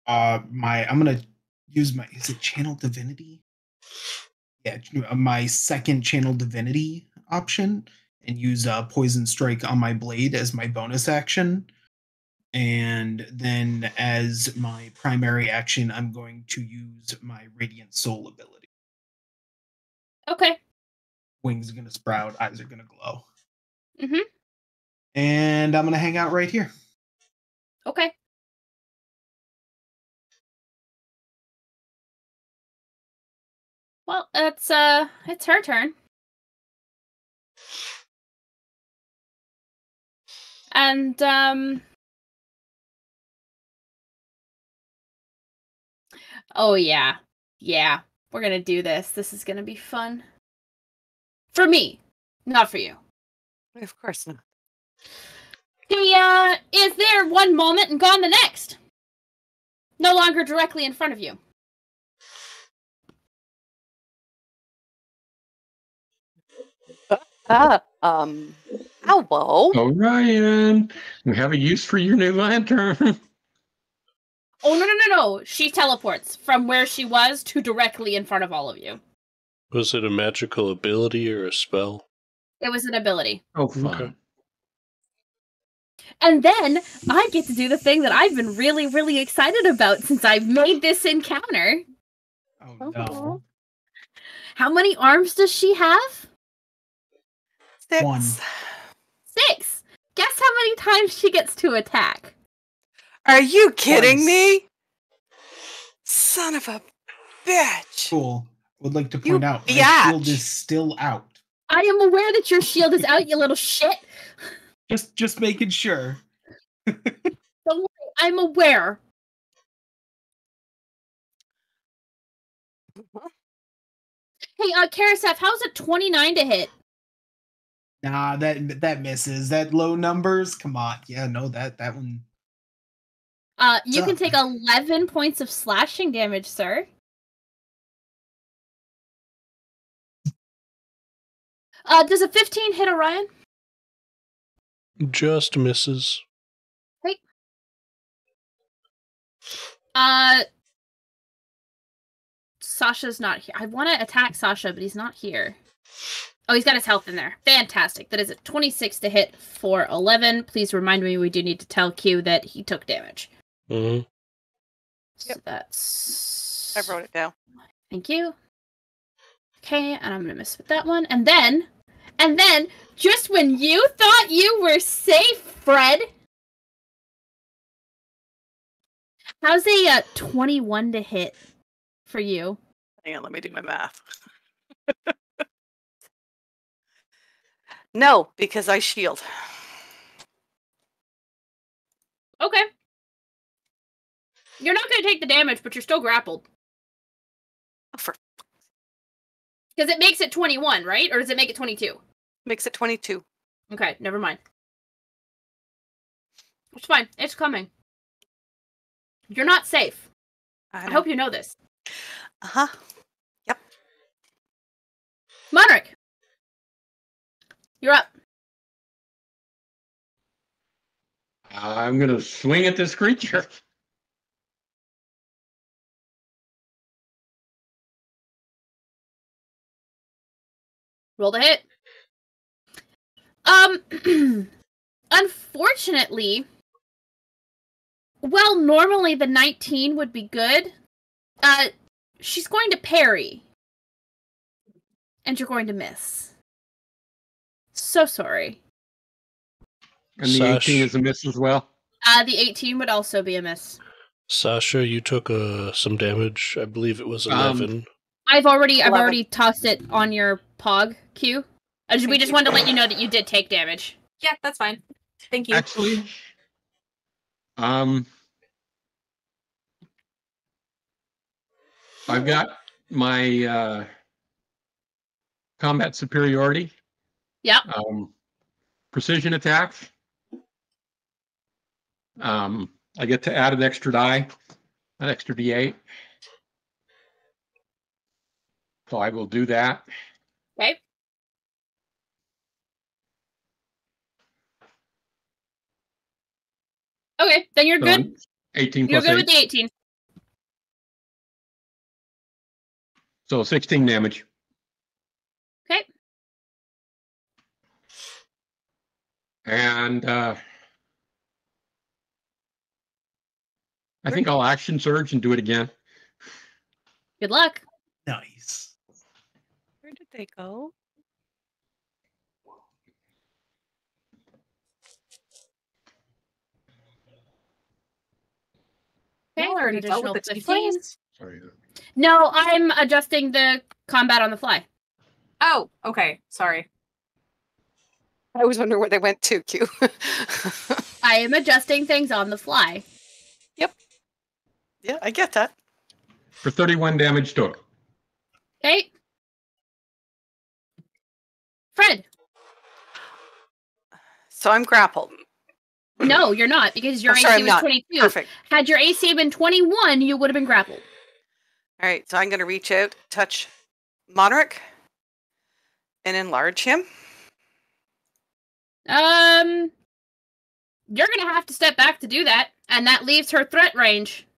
I'm gonna use my, is it Channel Divinity? Yeah, my second Channel Divinity option, and use Poison Strike on my blade as my bonus action. And then as my primary action, I'm going to use my Radiant Soul ability. Okay. Wings are gonna sprout, eyes are gonna glow. Mm-hmm. And I'm gonna hang out right here. Okay. Well, it's her turn. And oh yeah. Yeah, we're gonna do this. This is gonna be fun. For me, not for you. Of course not. He is there one moment and gone the next. No longer directly in front of you. Hello. Orion, we have a use for your new lantern. Oh, no. She teleports from where she was to directly in front of all of you. Was it a magical ability or a spell? It was an ability. Oh, fun. Okay. And then I get to do the thing that I've been really, really excited about since I've made this encounter. Oh no. How many arms does she have? 6. 1. 6. Guess how many times she gets to attack? Are you kidding Twice. me? Son of a bitch. Cool. Would like to You point out my biatch. shield is still out. I am aware that your shield is out, you little shit. Just making sure. Don't worry, I'm aware. Hey, Karasef, how's a 29 to hit? Nah, that misses. That low numbers. Come on. Yeah, no, that one. You can take 11 points of slashing damage, sir. Does a 15 hit Orion? Just misses. Hey. Sasha's not here. I want to attack Sasha, but he's not here. Oh, he's got his health in there. Fantastic. That is a 26 to hit for 11. Please remind me we do need to tell Q that he took damage. Mm-hmm. So that's... I wrote it down. Thank you. Okay, and I'm going to miss with that one. And then, just when you thought you were safe, Fred, how's a 21 to hit for you? Hang on, let me do my math. No, because I shield. Okay. You're not going to take the damage, but you're still grappled. Because it makes it 21, right? Or does it make it 22? Makes it 22. Okay, never mind. It's fine. It's coming. You're not safe. I hope you know this. Uh-huh. Yep. Monarch! You're up. I'm going to swing at this creature. Roll the hit. Unfortunately, well, normally the 19 would be good. She's going to parry. And you're going to miss. So sorry. And the 18 is a miss as well. The 18 would also be a miss. Sasha, you took some damage. I believe it was 11. I've already tossed it on your pog, Q. We Thank just you. wanted to let you know that you did take damage. Yeah, that's fine. Thank you. Actually, I've got my combat superiority. Yep. Precision attack. I get to add an extra die, an extra D8. So I will do that. Okay. Okay, then you're So good. I'm 18 You're plus good 8. with the 18. So 16 damage. Okay. And I think I'll action surge and do it again. Good luck. Nice. Where did they go? Okay, Y'all for an already dealt with additional the 15. tieflings? Sorry. No, I'm adjusting the combat on the fly. Oh, okay. Sorry. I was wondering where they went to, Q. I am adjusting things on the fly. Yeah, I get that. For 31 damage total. Okay. Fred. So I'm grappled. No, you're not, because your Oh, sorry, AC I'm was not. 22. Perfect. Had your AC been 21, you would have been grappled. All right, so I'm going to reach out, touch Monarch, and enlarge him. You're gonna have to step back to do that, and that leaves her threat range.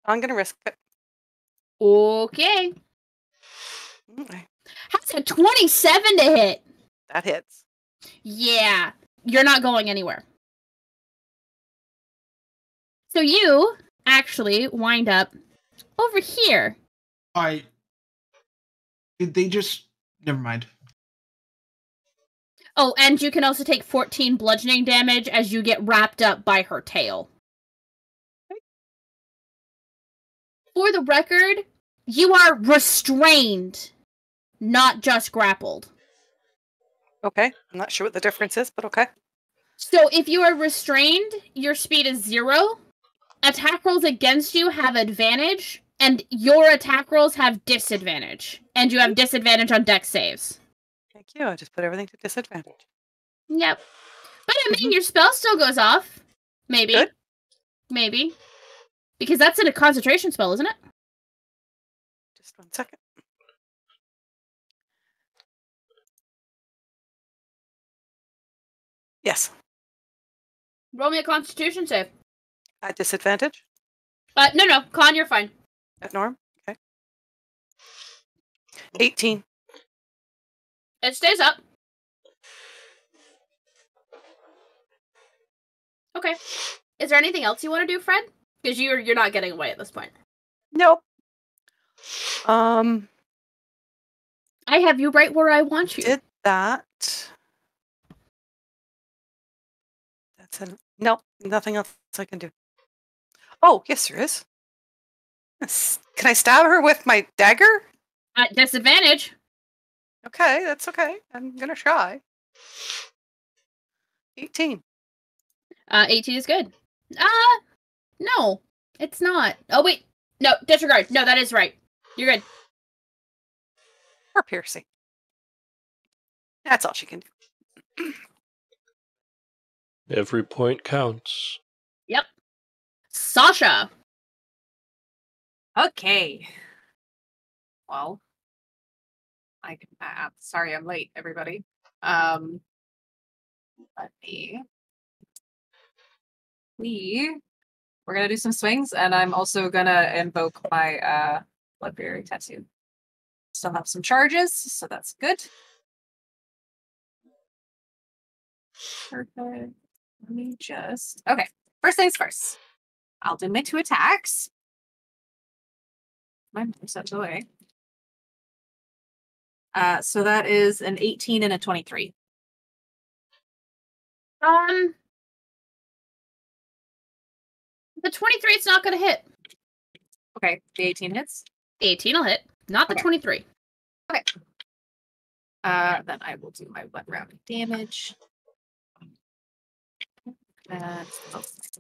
I'm going to risk it. Okay. Okay, How's a 27 to hit? that hits. Yeah, you're not going anywhere. So you actually wind up over here. Did they just? Never mind. Oh, and you can also take 14 bludgeoning damage as you get wrapped up by her tail. For the record, you are restrained, not just grappled. Okay, I'm not sure what the difference is, but okay. So if you are restrained, your speed is 0. Attack rolls against you have advantage, and your attack rolls have disadvantage. And you have disadvantage on dex saves. Thank you. I just put everything to disadvantage. Yep. But I mean, your spell still goes off. Maybe. Good. Maybe. Because that's in a concentration spell, isn't it? Just 1 second. Yes. Roll me a constitution save. At disadvantage? No, Con, you're fine. At norm? Okay. 18. It stays up. Okay. Is there anything else you want to do, Fred? Because you're not getting away at this point. Nope. I have you right where I want you. Did that. That's nope, nothing else I can do. Oh, yes, there is. Can I stab her with my dagger? At disadvantage. Okay, that's okay. I'm gonna try. 18. 18 is good. No, it's not. Oh, wait. No, disregard. No, that is right. You're good. Or piercing. That's all she can do. Every point counts. Yep. Sasha. Okay. Well, sorry I'm late, everybody. Let me. We're gonna do some swings, and I'm also gonna invoke my Bloodberry tattoo. Still have some charges, so that's good. Perfect. Let me just First things first. I'll do my 2 attacks. My set away. So that is an 18 and a 23. The 23 it's not going to hit. Okay, the 18 hits. The 18 will hit, not the Okay. 23. Okay. Then I will do my 1 round of damage. And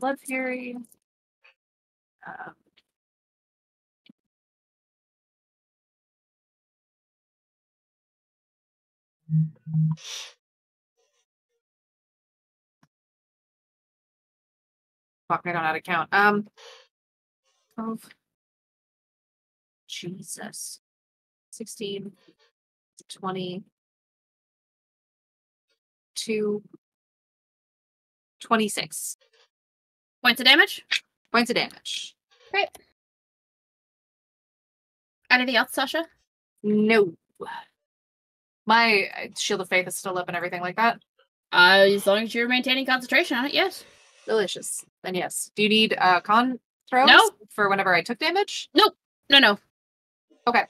Blood Fury. Fuck, I don't know how to count. 12. Jesus. 16. 20. 2. 26. Points of damage? Points of damage. Great. Anything else, Sasha? No. My Shield of Faith is still up and everything like that. As long as you're maintaining concentration on it, yes. Delicious. Then yes. Do you need con throws No. for whenever I took damage? Nope. No. Okay.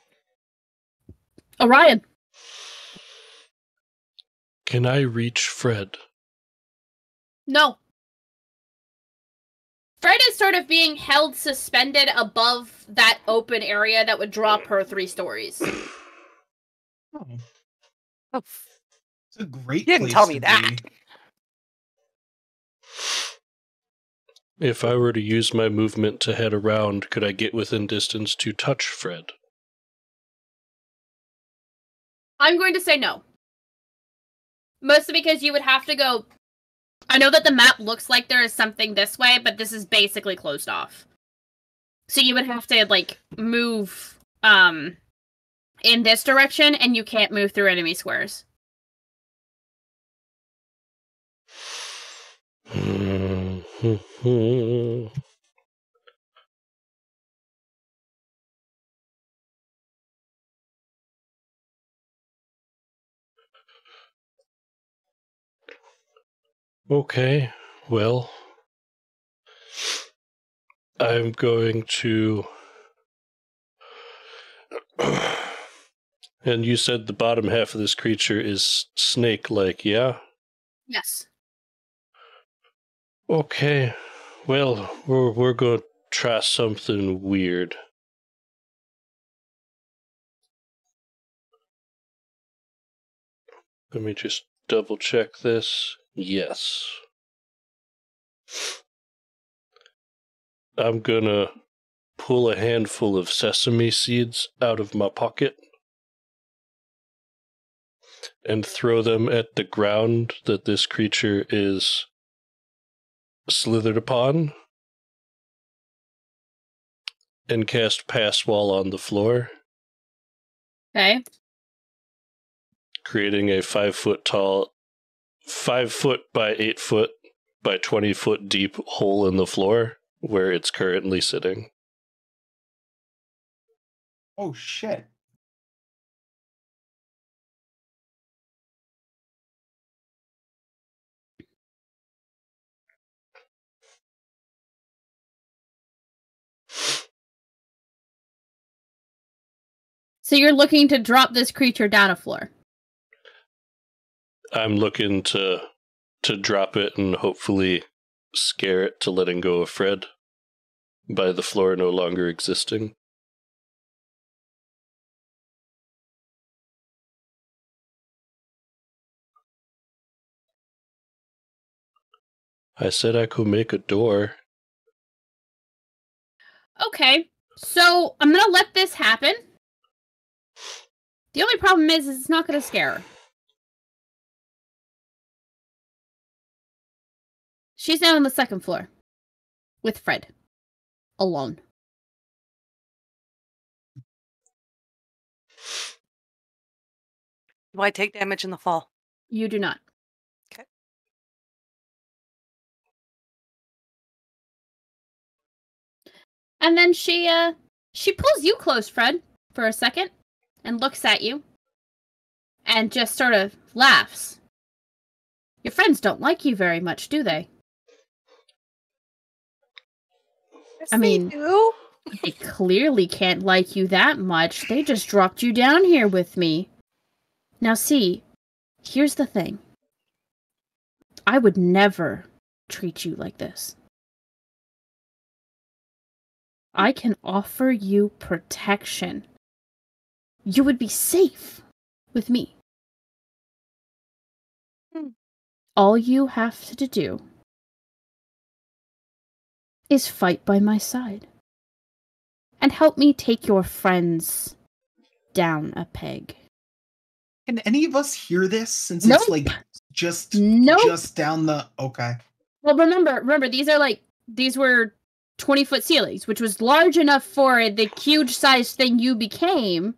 Orion. Can I reach Fred? No. Fred is sort of being held suspended above that open area that would drop her 3 stories. Oh, Oh, it's a great. You didn't place tell to me that. be. If I were to use my movement to head around, could I get within distance to touch Fred? I'm going to say no. Mostly because you would have to go... I know that the map looks like there is something this way, but this is basically closed off. So you would have to, like, move in this direction, and you can't move through enemy squares. Okay, well, I'm going to... And you said the bottom half of this creature is snake-like, yeah? Yes. Okay, well, we're going to try something weird. Let me just double-check this. Yes. I'm gonna pull a handful of sesame seeds out of my pocket and throw them at the ground that this creature is slithered upon, and cast Pass Wall on the floor, Okay. creating a 5 foot tall, 5 foot by 8 foot by 20 foot deep hole in the floor where it's currently sitting. Oh shit! So you're looking to drop this creature down a floor. I'm looking to drop it and hopefully scare it to letting go of Fred by the floor no longer existing. I said I could make a door. Okay. So I'm going to let this happen. The only problem is it's not going to scare her. She's now on the 2nd floor. With Fred. Alone. do I take damage in the fall? You do not. Okay. And then she pulls you close, Fred, for a second, and looks at you, and just sort of laughs. Your friends don't like you very much, do they? Yes, I mean- they do. They clearly can't like you that much. They just dropped you down here with me. Now see, here's the thing. I would never treat you like this. I can offer you protection you would be safe with me. All you have to do is fight by my side and help me take your friends down a peg. Can any of us hear this since Nope. it's like just down the okay. Well, remember these were 20-foot ceilings, which was large enough for the huge sized thing you became.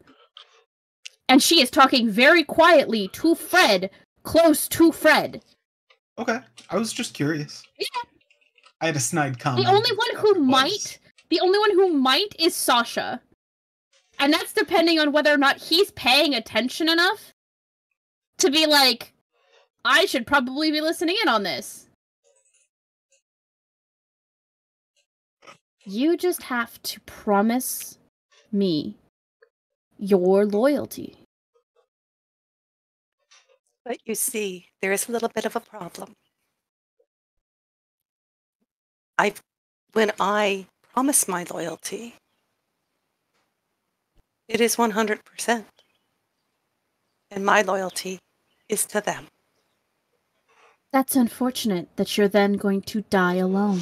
And she is talking very quietly to Fred, close to Fred. Okay. I was just curious. Yeah. I had a snide comment. The only one who might is Sasha. And that's depending on whether or not he's paying attention enough to be like, I should probably be listening in on this. You just have to promise me your loyalty. But you see, there is a little bit of a problem. When I promise my loyalty, it is 100%. And my loyalty is to them. That's unfortunate that you're then going to die alone.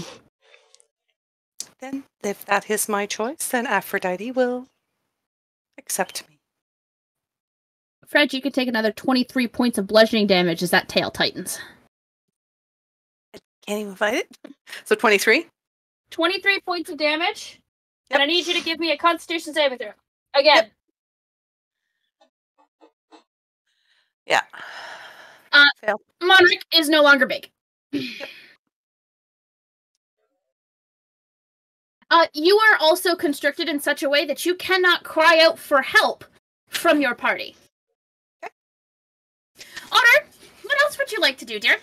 Then, if that is my choice, then Aphrodite will accept me. Fred, you could take another 23 points of bludgeoning damage as that tail tightens. I can't even fight it. So 23? 23 points of damage. Yep. And I need you to give me a Constitution saving throw. Again. Yep. Yeah. Fail. Monarch is no longer big. Yep. You are also constricted in such a way that you cannot cry out for help from your party. Okay. Otter, what else would you like to do, dear?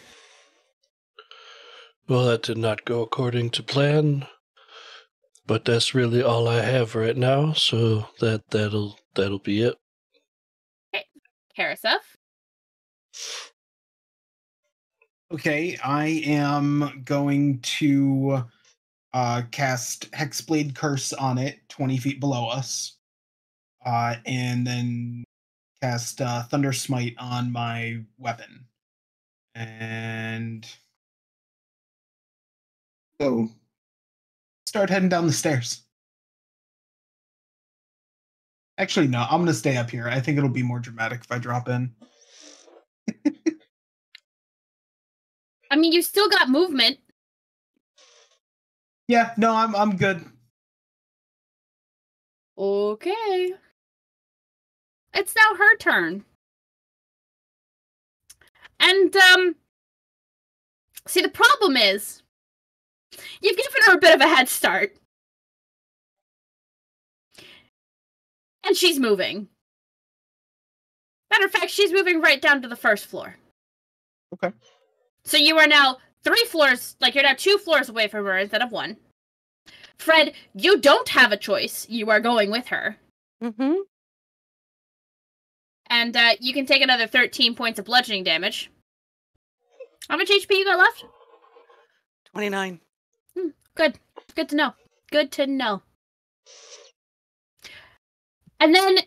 Well, that did not go according to plan, but that's really all I have right now, so that'll be it. Okay. Karaseth? Okay, I am going to cast Hexblade Curse on it, 20 feet below us. And then cast Thunder Smite on my weapon. And so start heading down the stairs. Actually, no, I'm going to stay up here. I think it'll be more dramatic if I drop in. I mean, you still got movement. Yeah, no, I'm good. Okay. It's now her turn. And, see, the problem is, you've given her a bit of a head start. And she's moving. Matter of fact, she's moving right down to the first floor. Okay. So you are now 3 floors, like you're now 2 floors away from her instead of 1. Fred, you don't have a choice. You are going with her. Mm-hmm. And you can take another 13 points of bludgeoning damage. How much HP you got left? 29. Good. Good to know. Good to know. And then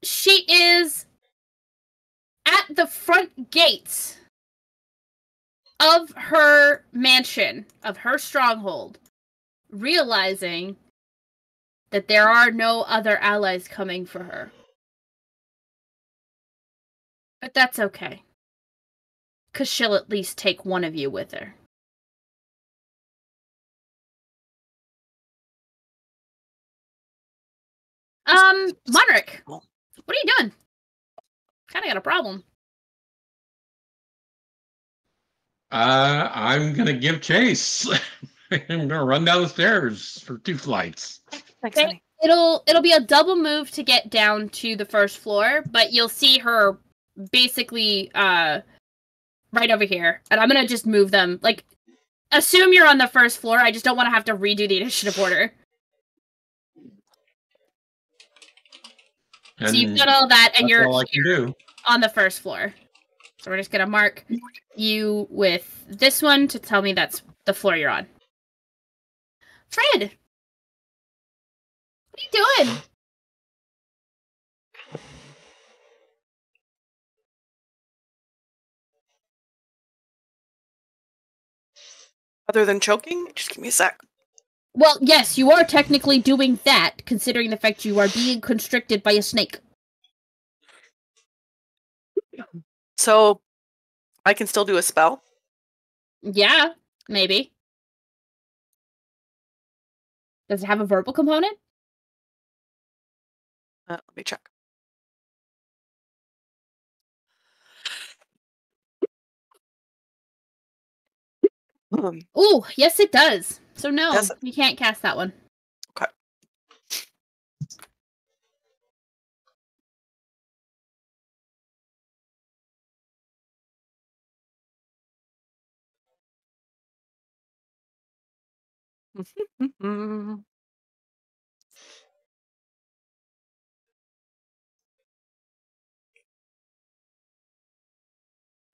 she is at the front gates of her mansion, of her stronghold, realizing that there are no other allies coming for her. But that's okay. 'Cause she'll at least take one of you with her. Monarch, what are you doing? Kinda got a problem. I'm gonna give chase. I'm gonna run down the stairs for 2 flights. Thanks, Okay. honey. It'll be a double move to get down to the first floor, but you'll see her basically right over here. And I'm gonna just move them. Like, assume you're on the first floor. I just don't want to have to redo the initiative order. And So you've done all that, and that's you're all I can do. on the first floor. So we're just gonna mark you with this one to tell me that's the floor you're on. Fred! What are you doing? Other than choking? Just give me a sec. Well, yes, you are technically doing that, considering the fact you are being constricted by a snake. So, I can still do a spell? Yeah, maybe. Does it have a verbal component? Let me check. Ooh, yes it does. So no, Does it? you can't cast that one. Okay.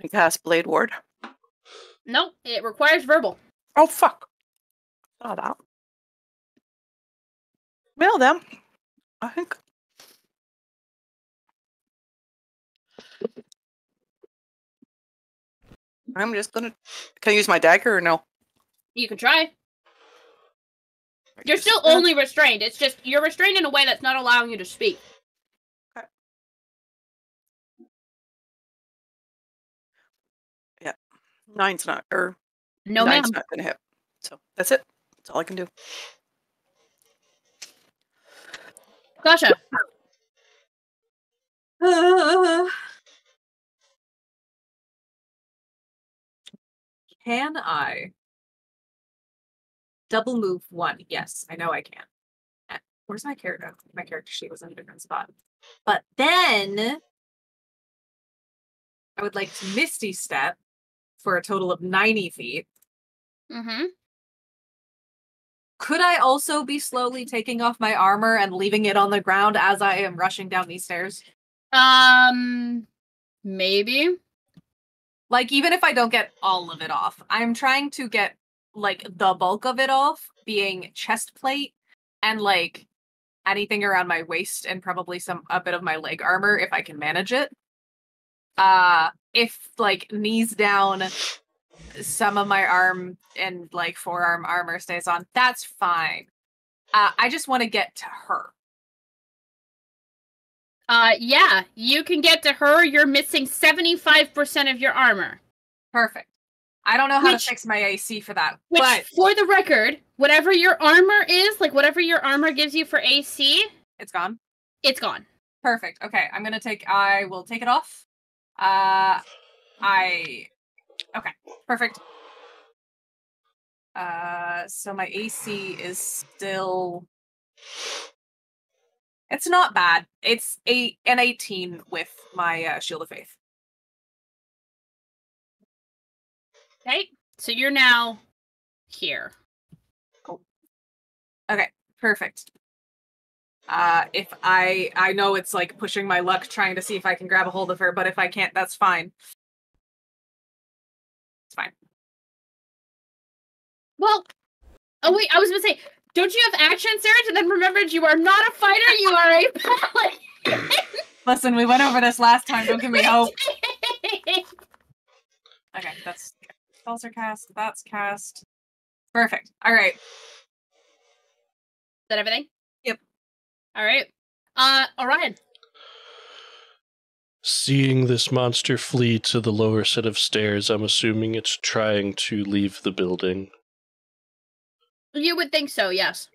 I cast Blade Ward. Nope, it requires verbal. Oh, fuck. Saw that. Well, then, I think. I'm just gonna. Can I use my dagger or no? You can try. You're still only restrained. It's just you're restrained in a way that's not allowing you to speak. Okay. Yeah. Nine's not, or No, ma'am. nine's not gonna hit. So that's it. That's all I can do. Gotcha. Can I double move one? Yes, I know I can. Where's my character? My character sheet was in a different spot. But then I would like to Misty Step for a total of 90 feet. Mm-hmm. Could I also be slowly taking off my armor and leaving it on the ground as I am rushing down these stairs? Maybe. Like, even if I don't get all of it off, I'm trying to get, like, the bulk of it off, being chest plate and, like, anything around my waist and probably a bit of my leg armor if I can manage it. If, like, knees down, some of my arm and, like, forearm armor stays on, that's fine. I just want to get to her. Yeah, you can get to her. You're missing 75% of your armor. Perfect. I don't know how to fix my AC for that. Which, but for the record, whatever your armor is, like whatever your armor gives you for AC, it's gone. It's gone. Perfect. Okay, I will take it off. Okay, perfect. So my AC is still... It's not bad. It's an 18 with my Shield of Faith. Okay, so you're now here. Oh. Okay, perfect. If I know it's like pushing my luck trying to see if I can grab a hold of her, but if I can't, that's fine. It's fine. Well, oh wait, I was gonna say, don't you have action surge? And then remembered you are not a fighter, you are a paladin. Listen, we went over this last time. Don't give me hope. Okay, that's spells are cast. That's cast. Perfect. All right. Is that everything? Yep. All right. Orion. Seeing this monster flee to the lower set of stairs, I'm assuming it's trying to leave the building. You would think so, yes.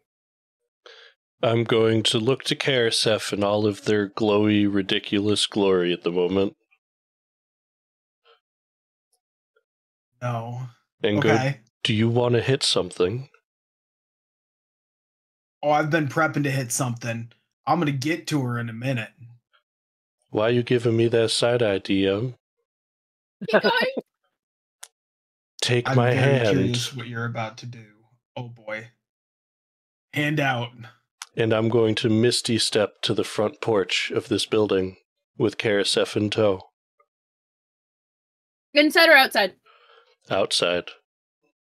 I'm going to look to Karasef and all of their glowy, ridiculous glory at the moment. No. And okay. Go, do you want to hit something? Oh, I've been prepping to hit something. I'm going to get to her in a minute. Why are you giving me that side idea? Take I'm my very hand. Curious what you're about to do. Oh boy. Hand out. And I'm going to Misty Step to the front porch of this building with Karasef in tow. Inside or outside? Outside.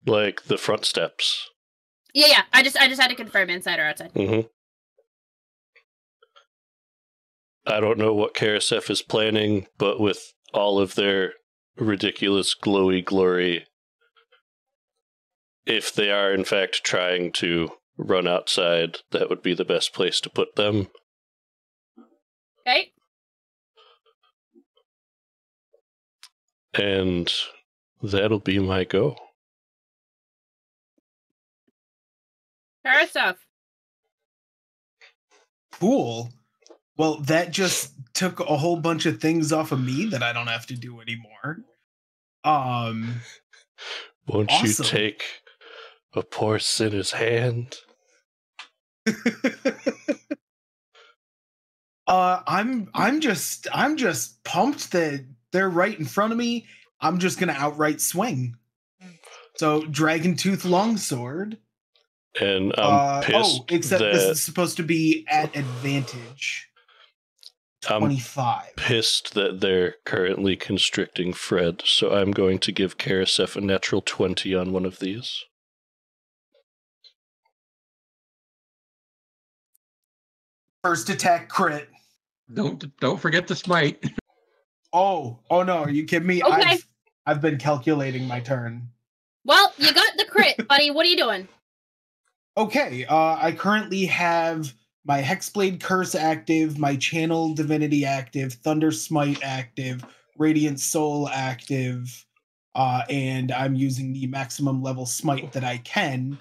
Like the front steps. Yeah. I just had to confirm inside or outside. Mm-hmm. I don't know what Karasef is planning, but with all of their ridiculous glowy glory, if they are in fact trying to run outside, that would be the best place to put them. Okay. And that'll be my go. Fair stuff. Cool. Well, that just took a whole bunch of things off of me that I don't have to do anymore. Won't awesome. you take a poor sinner's hand? I'm just pumped that they're right in front of me. I'm just gonna outright swing. So Dragon Tooth Longsword. And I'm pissed. Except this is supposed to be at advantage. 25. I'm pissed that they're currently constricting Fred, so I'm going to give Karasef a natural 20 on one of these. First attack crit. Don't forget the smite. Oh no, are you kidding me? Okay. I've been calculating my turn. Well, you got the crit, buddy. What are you doing? Okay, I currently have my Hexblade Curse active, my Channel Divinity active, Thunder Smite active, Radiant Soul active, and I'm using the maximum level smite that I can.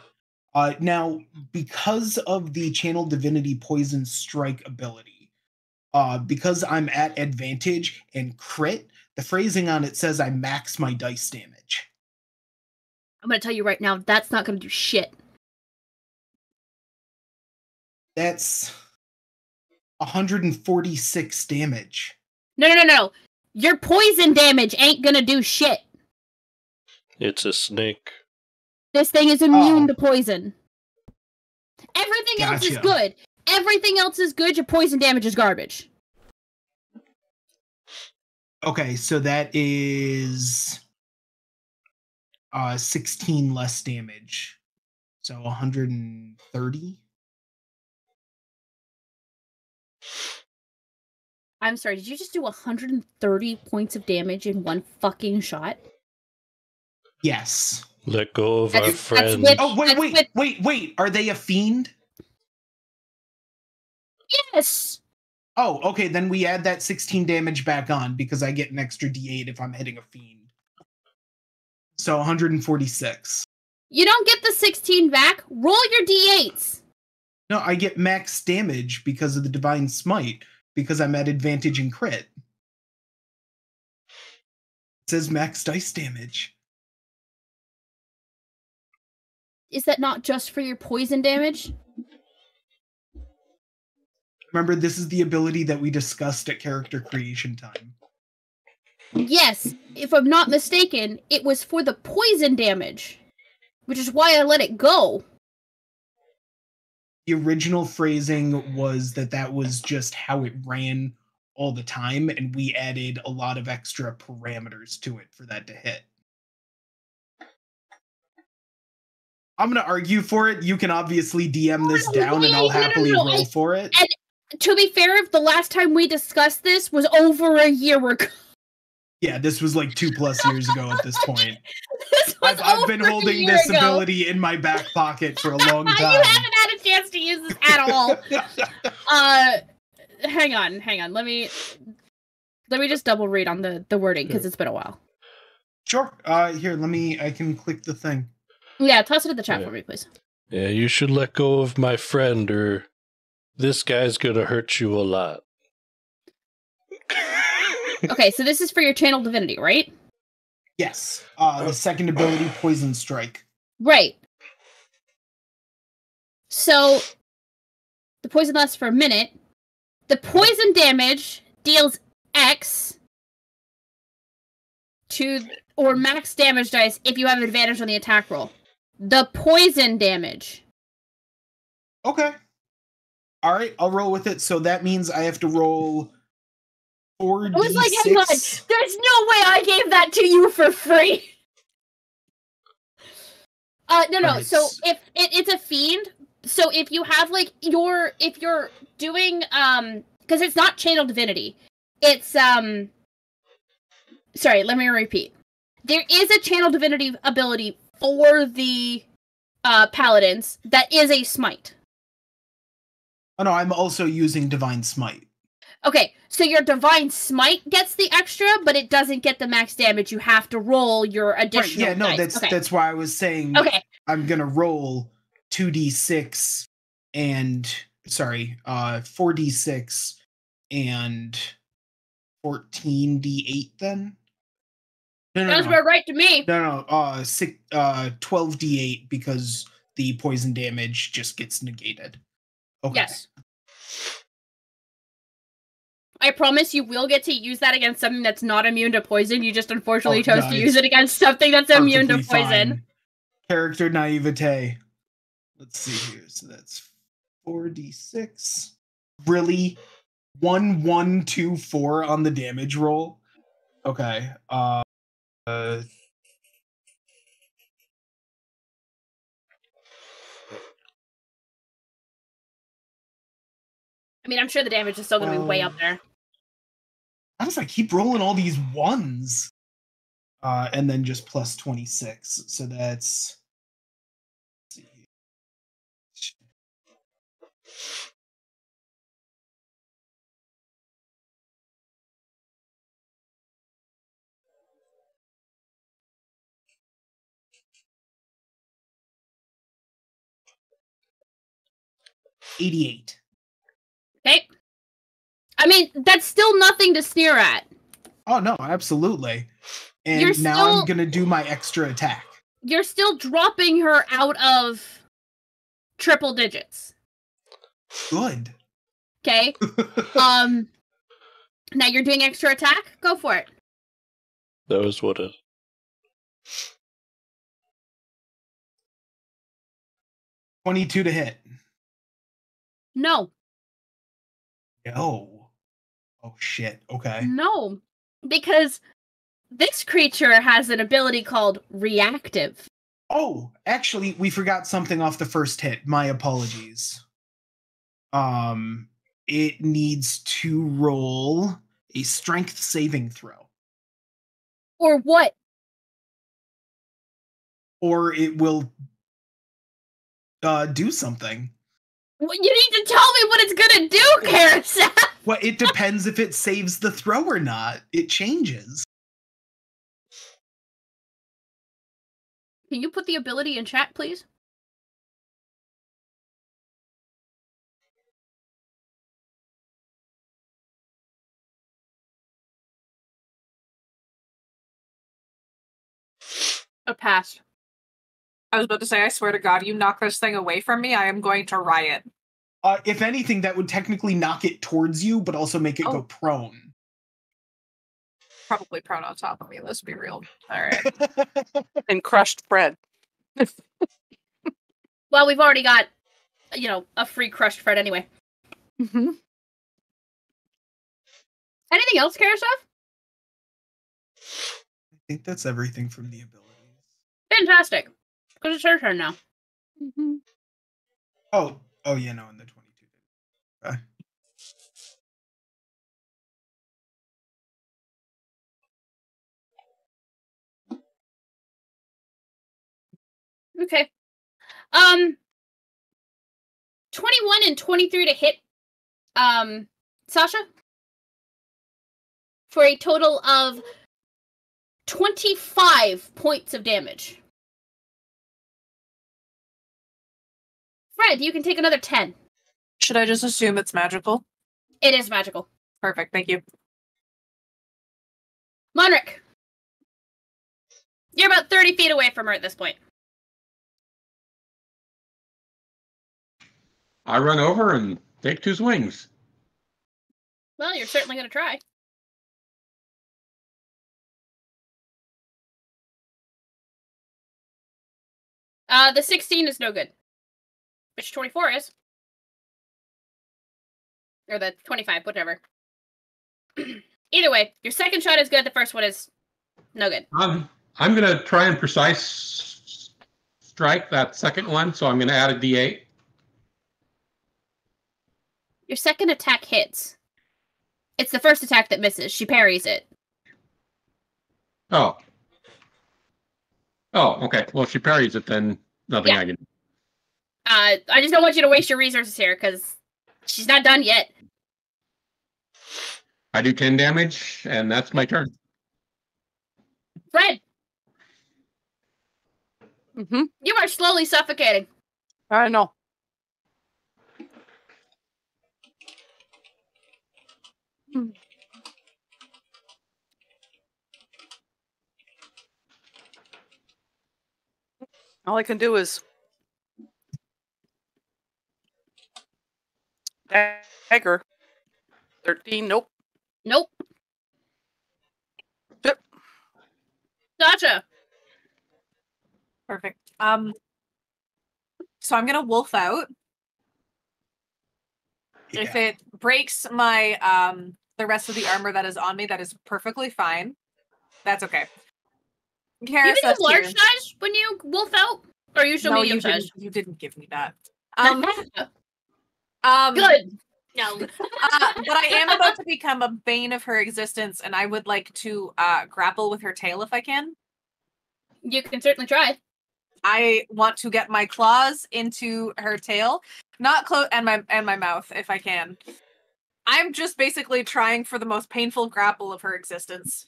Now, because of the Channel Divinity Poison Strike ability, because I'm at advantage and crit, the phrasing on it says I max my dice damage. I'm going to tell you right now, that's not going to do shit. That's 146 damage. No. Your poison damage ain't going to do shit. It's a snake. This thing is immune to poison. Everything else is Gotcha. good. Everything else is good. Your poison damage is garbage. Okay, so that is 16 less damage. So 130. I'm sorry, did you just do 130 points of damage in one fucking shot? Yes. Let go of our That's friend. with- Oh, That's wait. Are they a fiend? Yes! Oh, okay, then we add that 16 damage back on because I get an extra d8 if I'm hitting a fiend. So 146. You don't get the 16 back. Roll your d8s. No, I get max damage because of the Divine Smite, because I'm at advantage in crit. It says max dice damage. Is that not just for your poison damage? Remember, this is the ability that we discussed at character creation time. Yes, if I'm not mistaken, it was for the poison damage, which is why I let it go. The original phrasing was that was just how it ran all the time, and we added a lot of extra parameters to it for that to hit. I'm going to argue for it. You can obviously DM this down, and I'll happily roll for it. And to be fair, the last time we discussed this was over a year ago. Yeah, this was like 2+ years ago at this point. This was I've been over a holding year this ago. ability in my back pocket for a long time. You haven't had a chance to use this at all. Hang on. Let me just double read on the wording because it's been a while. Sure. Here, I can click the thing. Yeah, toss it in the chat for me, please. Yeah, you should let go of my friend, or this guy's gonna hurt you a lot. Okay, so this is for your Channel Divinity, right? Yes. The second ability, Poison Strike. Right. So, the poison lasts for a minute. The poison damage deals X or max damage dice if you have advantage on the attack roll. The poison damage. Okay. All right, I'll roll with it. So that means I have to roll 4d6. I was like, hang on, there's no way I gave that to you for free. No. Right. So if it's a fiend, so if you have like if you're doing because it's not Channel Divinity, it's sorry, let me repeat. There is a Channel Divinity ability for the paladins, that is a smite. Oh no, I'm also using Divine Smite. Okay, so your Divine Smite gets the extra, but it doesn't get the max damage. You have to roll your additional. Right, yeah, no, dice. that's why I was saying Okay. I'm gonna roll 2d6 and 4d6 and 14d8 then? Sounds about right to me. No, 12d8 because the poison damage just gets negated. Okay. Yes. I promise you will get to use that against something that's not immune to poison. You just unfortunately chose to use it against something that's immune to poison. Fine. Character naivete. Let's see here. So that's 4d6. Really? 1, 1, 2, 4 on the damage roll? Okay. I mean, I'm sure the damage is still going to be way up there. How does I keep rolling all these ones? And then just plus 26. So that's... Let's see. 88. Okay. I mean, that's still nothing to sneer at. Oh, no, absolutely. And now I'm going to do my extra attack. You're still dropping her out of triple digits. Good. Okay. Now you're doing extra attack? Go for it. That was what it... 22 to hit. No. No. Oh, shit. Okay. No. Because this creature has an ability called reactive. Oh, actually, we forgot something off the first hit. My apologies. It needs to roll a strength saving throw. Or what? Or it will do something. You need to tell me what it's gonna do, Karaseth! Well, it depends if it saves the throw or not. It changes. Can you put the ability in chat, please? A pass. I was about to say, I swear to God, you knock this thing away from me, I am going to riot. If anything, that would technically knock it towards you, but also make it go prone. Probably prone on top of me, let's be real. Alright. And crushed bread. Well, we've already got, a free crushed bread anyway. Mm-hmm. Anything else, Karaseth? I think that's everything from the abilities. Fantastic. Because it's her turn now. Mm-hmm. Oh, yeah, no, in the 22. Okay. Okay. 21 and 23 to hit, Sasha? For a total of 25 points of damage. Fred, you can take another 10. Should I just assume it's magical? It is magical. Perfect, thank you. Monric. You're about 30 feet away from her at this point. I run over and take 2 swings. Well, you're certainly going to try. The 16 is no good. Which 24 is. Or the 25, whatever. Either way, your second shot is good, the first one is no good. I'm going to try and precise strike that second one, so I'm going to add a D8. Your second attack hits. It's the first attack that misses. She parries it. Oh. Oh, okay. Well, if she parries it, then nothing I can do. I just don't want you to waste your resources here, because she's not done yet. I do 10 damage, and that's my turn. Fred, Mm-hmm. you are slowly suffocating. I know. All I can do is dagger. 13. Nope. Nope. Yep. Gotcha. Perfect. So I'm gonna wolf out. Yeah. If it breaks my the rest of the armor that is on me, that is perfectly fine. That's okay. You Karis, become large size when you wolf out? Or are you still no, medium you size? didn't give me that. Good. No. But I am about to become a bane of her existence, and I would like to grapple with her tail if I can. You can certainly try. I want to get my claws into her tail, not close, and my mouth if I can. I'm just basically trying for the most painful grapple of her existence.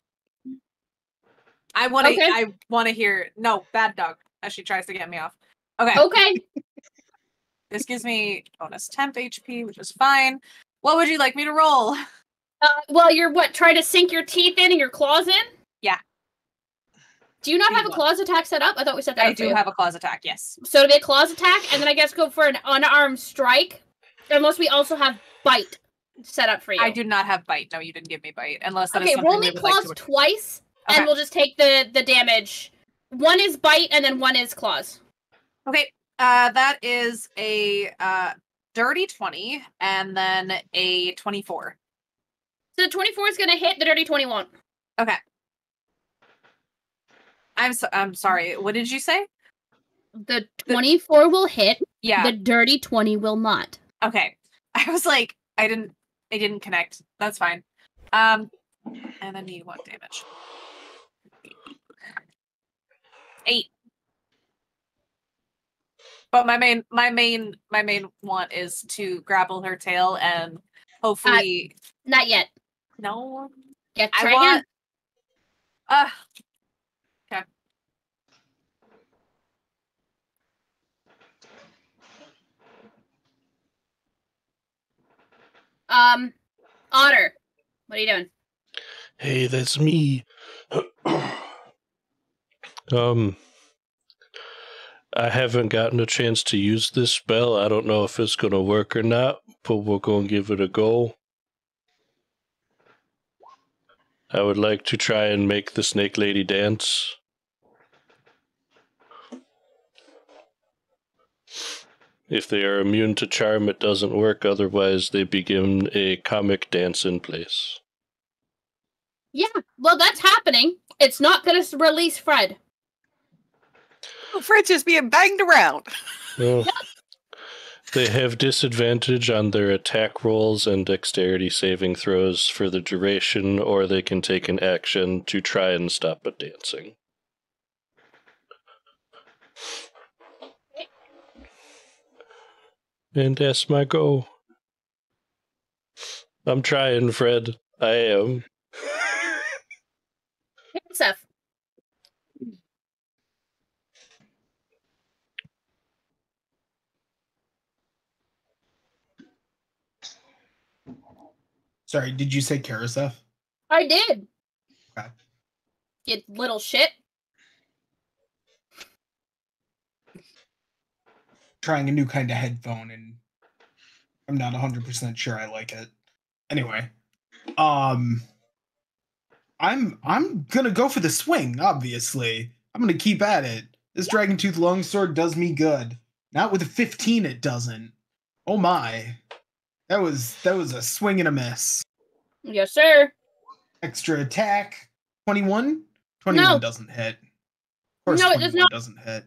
I want to. Okay. I want to hear no bad dog as she tries to get me off. Okay. Okay. This gives me bonus temp HP, which is fine. What would you like me to roll? Well, you're trying to sink your teeth in and your claws in? Yeah. Do you not have a What? claws attack set up? I thought we set that I up for do you. have a claws attack. Yes. So it'll be a claws attack, and then I guess go for an unarmed strike. Unless we also have bite set up for you. I do not have bite. No, you didn't give me bite. Unless that is Okay, something roll we me would claws like to. twice, Okay. and we'll just take the damage. One is bite, and then one is claws. Okay. That is a dirty 20, and then a 24. So the 24 is going to hit, the dirty 20 won't. Okay. I'm sorry. What did you say? The 24 will hit, Yeah. the dirty 20 will not. Okay. I was like, I didn't connect. That's fine. And then you want damage. 8. But my main want is to grapple her tail and hopefully Not yet. no. Yeah, I try want again. okay. Otter, what are you doing? Hey, that's me. I haven't gotten a chance to use this spell. I don't know if it's going to work or not, but we're going to give it a go. I would like to try and make the snake lady dance. If they are immune to charm, it doesn't work. Otherwise, they begin a comic dance in place. Yeah, well, that's happening. It's not going to release Fred. Oh, Fred's just being banged around. Well, they have disadvantage on their attack rolls and dexterity saving throws for the duration, or they can take an action to try and stop it dancing. And that's my go. I'm trying, Fred. I am. Seth. Sorry, did you say Karaseth? I did. Okay. You little shit. Trying a new kind of headphone, and I'm not 100% sure I like it. Anyway, I'm gonna go for the swing. Obviously, I'm gonna keep at it. This Dragon Tooth Longsword does me good. Not with a 15, it doesn't. Oh my, that was a swing and a miss. Yes, sir. Extra attack, 21. 21 No. doesn't hit. Of course, No, it does 21 not. doesn't hit.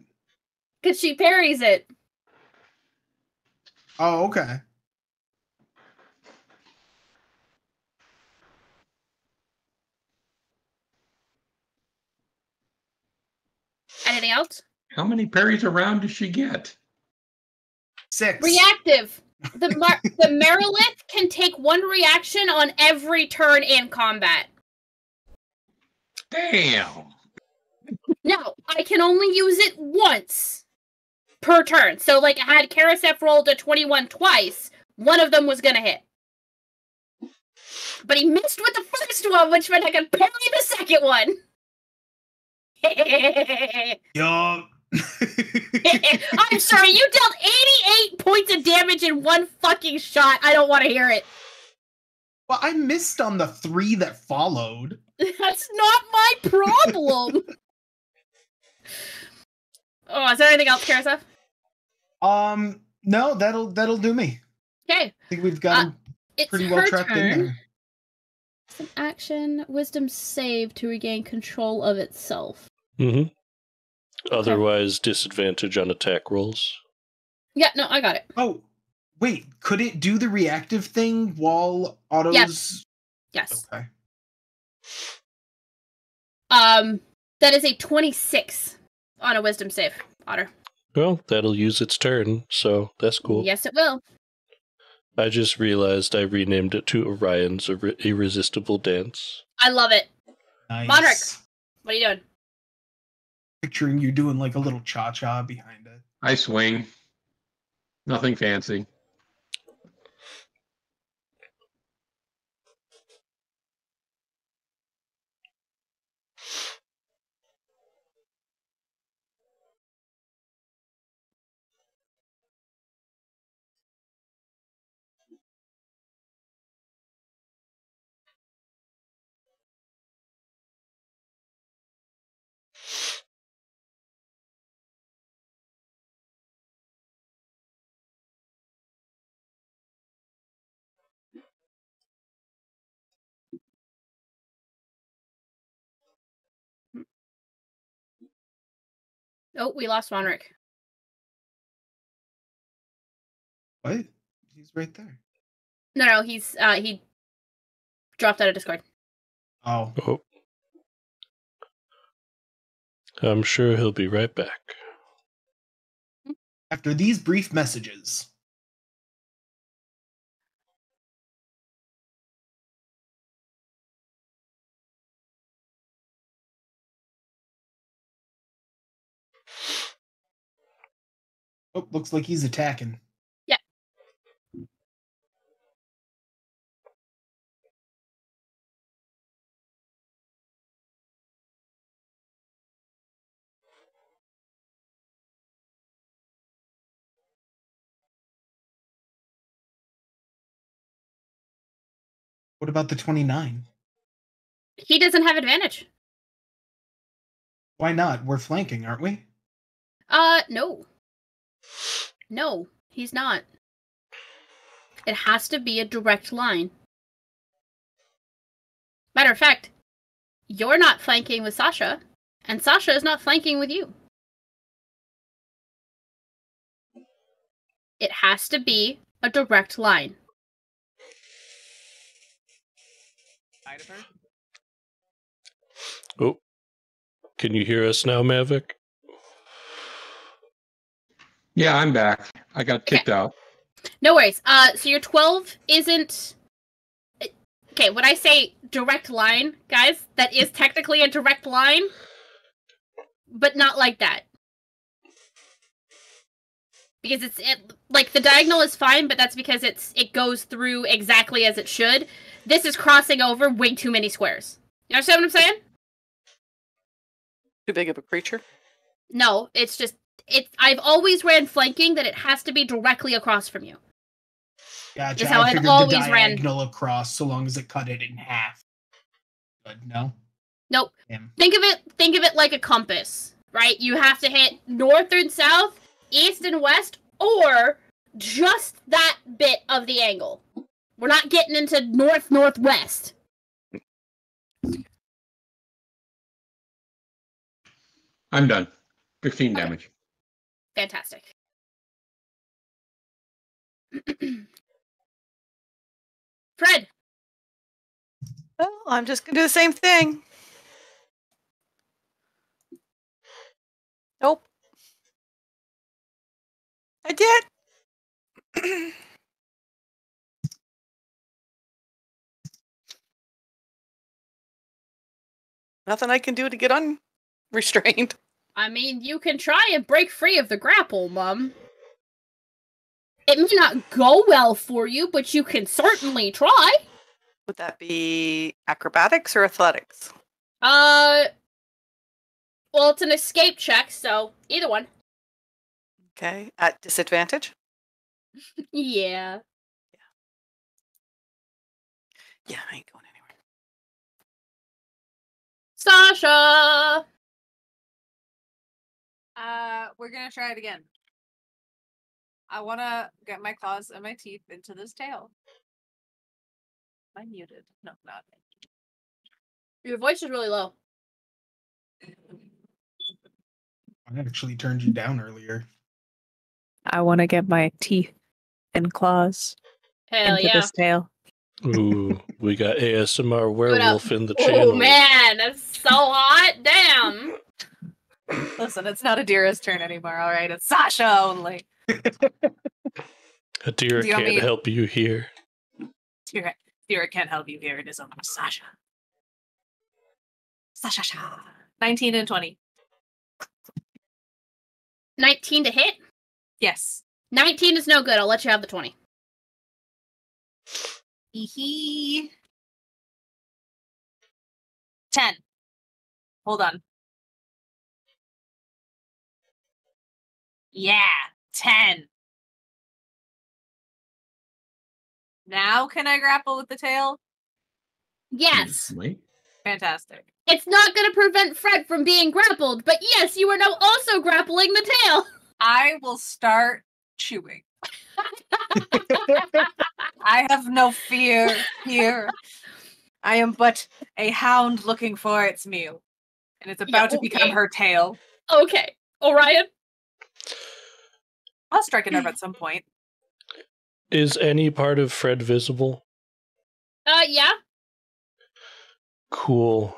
Because she parries it. Oh, okay. Anything else? How many parries around does she get? 6. Reactive. The Merilith can take 1 reaction on every turn in combat. Damn. No, I can only use it once per turn. So, like, I had Karasef rolled a 21 twice. One of them was gonna hit. But he missed with the first one, which meant I could parry the second one. Yup. I'm sorry, you dealt 88 points of damage in one fucking shot. I don't want to hear it. Well, I missed on the 3 that followed. That's not my problem. Oh, is there anything else, Karasef? No, that'll do me. Okay. I think we've got him It's pretty well her trapped in turn. there. It's an action wisdom save to regain control of itself. Mm-hmm. Otherwise, disadvantage on attack rolls. Yeah, no, I got it. Oh, wait, could it do the reactive thing while autos? Yes. Okay. That is a 26 on a wisdom save, Otter. Well, that'll use its turn, so that's cool. Yes, it will. I just realized I renamed it to Orion's Irresistible Dance. I love it. Nice. Monarch. What are you doing? Picturing you doing like a little cha-cha behind it. I swing. Nothing fancy. Oh, we lost Monarch. What? He's right there. No, he's he dropped out of Discord. Oh. Oh. I'm sure he'll be right back. After these brief messages. Oh, looks like he's attacking. Yeah. What about the 29? He doesn't have advantage. Why not? We're flanking, aren't we? No. No, he's not. It has to be a direct line. Matter of fact, you're not flanking with Sasha, and Sasha is not flanking with you. It has to be a direct line. Oh. Can you hear us now, Mavic? Yeah, I'm back. I got kicked out. No worries. So your 12 isn't... Okay, when I say direct line, guys, that is technically a direct line, but not like that. Because like, the diagonal is fine, but that's because it goes through exactly as it should. This is crossing over way too many squares. You understand what I'm saying? Too big of a creature? No, it's just... I've always ran flanking that it has to be directly across from you. Gotcha. That's how I I've figured always the ran. diagonal across so long as it cut it in half. Good, no? Nope. Damn. Think of it like a compass, right? You have to hit north and south, east and west, or just that bit of the angle. We're not getting into north-northwest. I'm done. 15 Okay. damage. Fantastic. Fred. Well, I'm just going to do the same thing. Nope. I did. Nothing I can do to get unrestrained. I mean, you can try and break free of the grapple, Mum. It may not go well for you, but you can certainly try. Would that be acrobatics or athletics? Well, it's an escape check, so either one. Okay. At disadvantage? Yeah. Yeah, I ain't going anywhere. Sasha! We're gonna try it again. I wanna get my claws and my teeth into this tail. Am I muted? No, not. Your voice is really low. I actually turned you down earlier. I want to get my teeth and claws Hell into yeah. this tail. Ooh, we got ASMR werewolf in the channel. Oh man, that's so hot. Damn. Listen, it's not Adira's turn anymore, alright? It's Sasha only. Adira Do you want can't me- help you here. Adira can't help you here. It is only Sasha. Sasha. 19 and 20. 19 to hit? Yes. 19 is no good. I'll let you have the 20. Hee 10. Hold on. Yeah, 10. Now can I grapple with the tail? Yes. Wait. Fantastic. It's not going to prevent Fred from being grappled, but yes, you are now also grappling the tail. I will start chewing. I have no fear here. I am but a hound looking for its meal. And it's about to become okay. her tail. Okay. Orion? I'll strike a nerve at some point. Is any part of Fred visible? Yeah. Cool.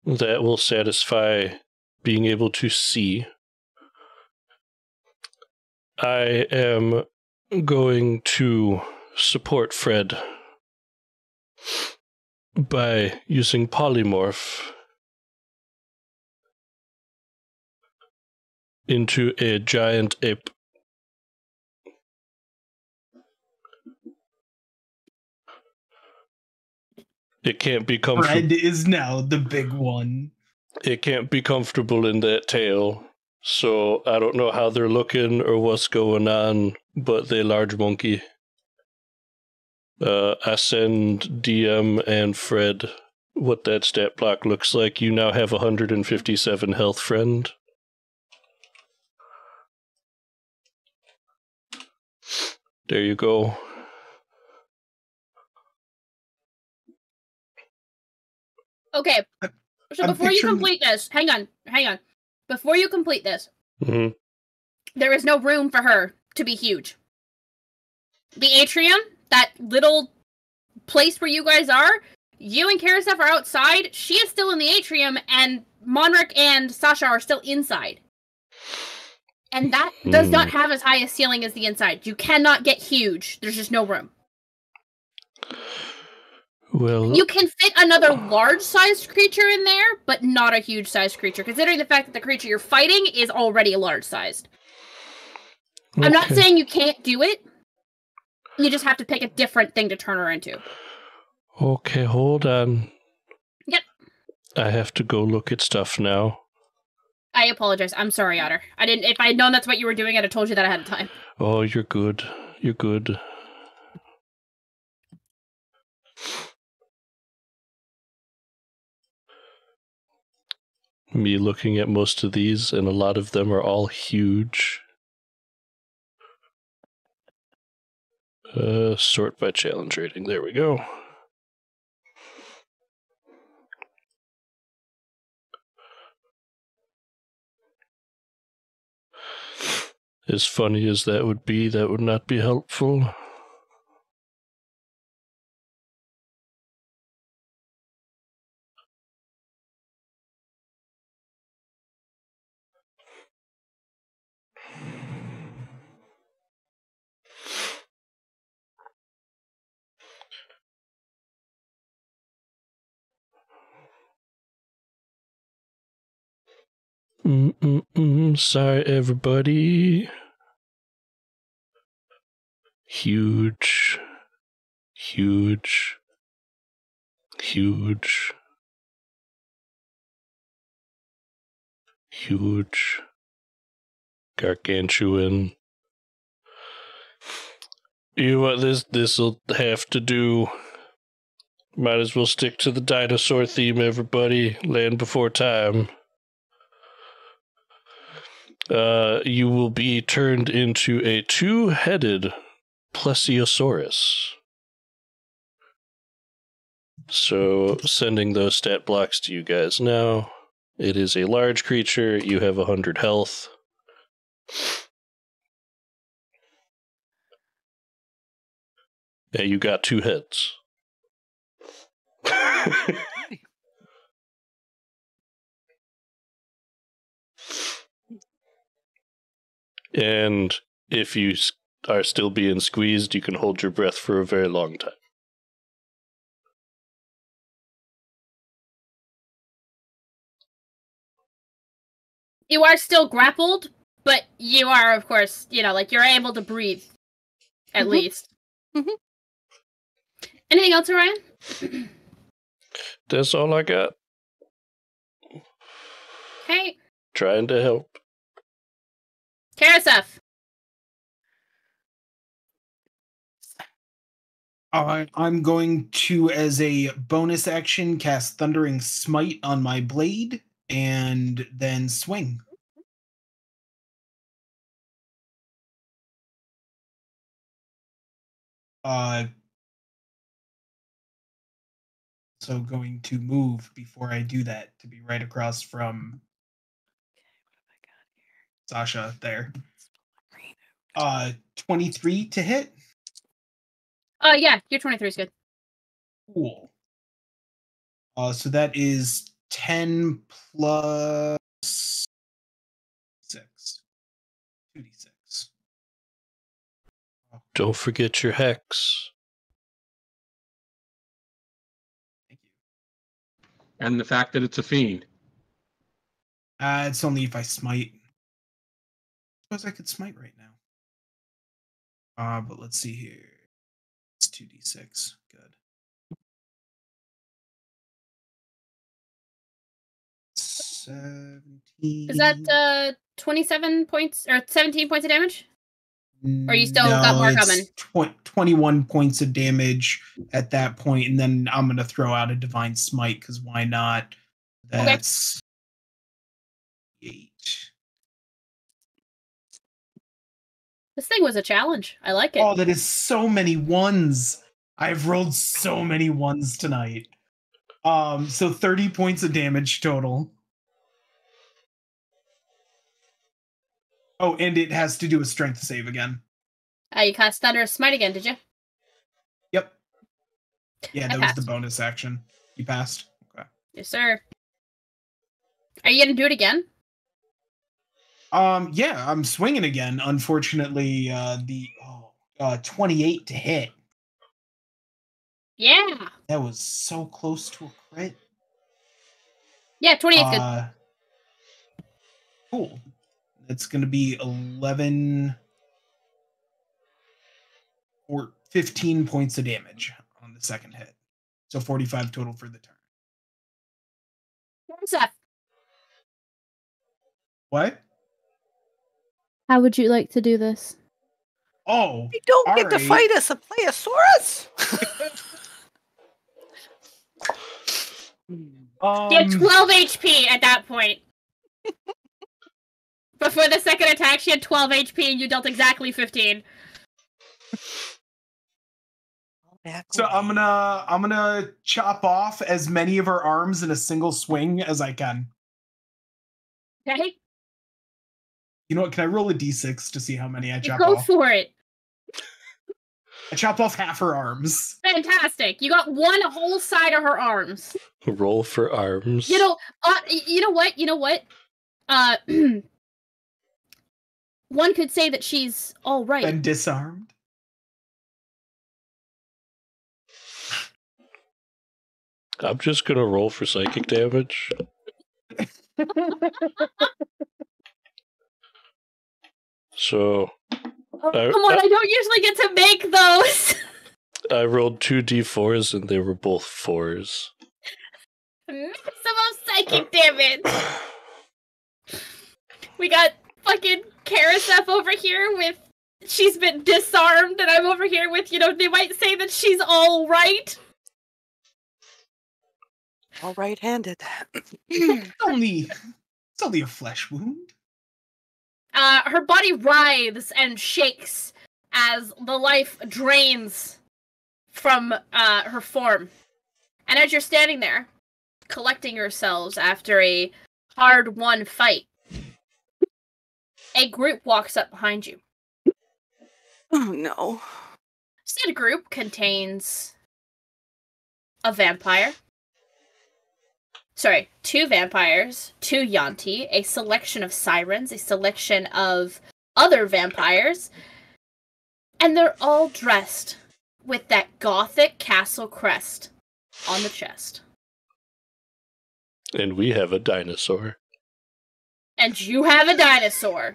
That will satisfy being able to see. I am going to support Fred by using polymorph into a giant ape. It can't be comfortable. Fred is now the big one. It can't be comfortable in that tail. So I don't know how they're looking or what's going on, but they large monkey. I send DM and Fred what that stat block looks like. You now have 157 health, friend. There you go. Okay. So I'm before you picturing- complete this, hang on. Before you complete this, Mm-hmm. there is no room for her to be huge. The atrium, that little place where you guys are, you and Karasef are outside. She is still in the atrium, and Monarch and Sasha are still inside. And that does not have as high a ceiling as the inside. You cannot get huge. There's just no room. Well, You can fit another large-sized creature in there, but not a huge-sized creature, considering the fact that the creature you're fighting is already large-sized. I'm not okay. saying you can't do it. You just have to pick a different thing to turn her into. Okay, hold on. Yep. I have to go look at stuff now. I apologize. I'm sorry, Otter. I didn't. If I had known that's what you were doing, I'd have told you that ahead of time. Oh, you're good. You're good. Me looking at most of these, and a lot of them are all huge. Sort by challenge rating. There we go. As funny as that would not be helpful. Sorry, everybody. Huge. Gargantuan. You know what this'll have to do. Might as well stick to the dinosaur theme, everybody. Land before time. You will be turned into a two-headed plesiosaurus. So, sending those stat blocks to you guys now. It is a large creature. You have 100 health. Yeah, you got two heads. And if you are still being squeezed, you can hold your breath for a very long time. You are still grappled, but you are, of course, like you're able to breathe, at least. Mm-hmm. Anything else, Orion? That's all I got. Okay. Trying to help. Karasef. I'm going to, as a bonus action, cast Thundering Smite on my blade, and then swing. So going to move before I do that to be right across from Sasha there. 23 to hit. Yeah, your 23 is good. Cool. So that is 10 plus 6. 2d6. Don't forget your hex. Thank you. And the fact that it's a fiend. It's only if I smite. I suppose I could smite right now. But let's see here. It's 2d6. Good. 17. Is that 27 points or 17 points of damage? Or you still got more coming? 21 points of damage at that point, and then I'm going to throw out a Divine Smite, because why not? That's 8. This thing was a challenge. I like it. Oh, that is so many ones. I've rolled so many ones tonight. So 30 points of damage total. Oh, and it has to do a strength save again. You cast Thunder Smite again, did you? Yep. Yeah, that passed. was the bonus action. You passed? Okay. Yes, sir. Are you going to do it again? Yeah, I'm swinging again. Unfortunately, the 28 to hit. Yeah. That was so close to a crit. Yeah, 28 is good. Cool. It's going to be 11 or 15 points of damage on the second hit. So 45 total for the turn. What's that? What? How would you like to do this? Oh, You don't get to right. fight us a plesiosaurus. You had 12 HP at that point. Before the second attack, she had 12 HP and you dealt exactly 15. So I'm gonna chop off as many of her arms in a single swing as I can. Okay? You know what? Can I roll a d6 to see how many I chop Go off? for it. I chop off half her arms. Fantastic. You got one whole side of her arms. Roll for arms. You know what? One could say that she's all right. And disarmed. I'm just gonna roll for psychic damage. So Oh, come on, I don't usually get to make those. I rolled 2 d4s and they were both 4s. Maximum psychic damage. We got fucking Karasef over here with she's been disarmed, and I'm over here with, they might say that she's all right. All right-handed. It's only a flesh wound. Her body writhes and shakes as the life drains from her form. And as you're standing there, collecting yourselves after a hard-won fight, a group walks up behind you. Oh, no. Said group contains a vampire. Sorry, 2 vampires, 2 Yanti, a selection of sirens, a selection of other vampires, and they're all dressed with that gothic castle crest on the chest. And we have a dinosaur. And you have a dinosaur.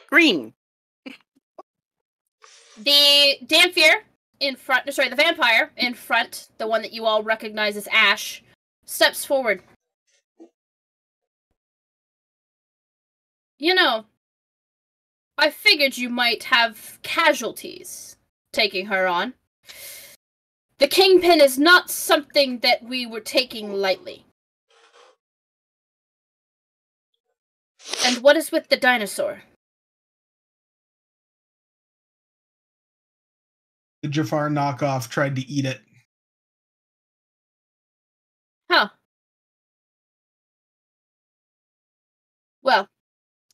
Green. The Dampier the vampire in front, the one that you all recognize as Ash, steps forward. I figured you might have casualties taking her on. The Kingpin is not something that we were taking lightly. And what is with the dinosaur? The Jafar knockoff tried to eat it. Huh. Well,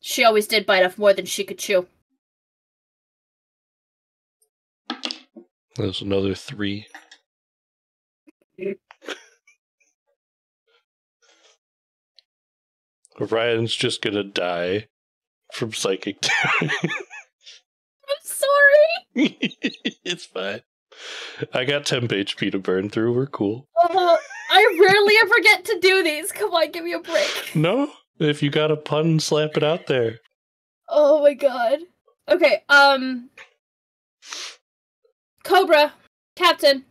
she always did bite off more than she could chew. There's another 3. Ryan's just gonna die from psychic damage. I'm sorry! It's fine. I got temp HP to burn through. We're cool. I rarely ever get to do these. Come on, give me a break. No? If you got a pun, slap it out there. Oh my god. Okay, Cobra, Captain,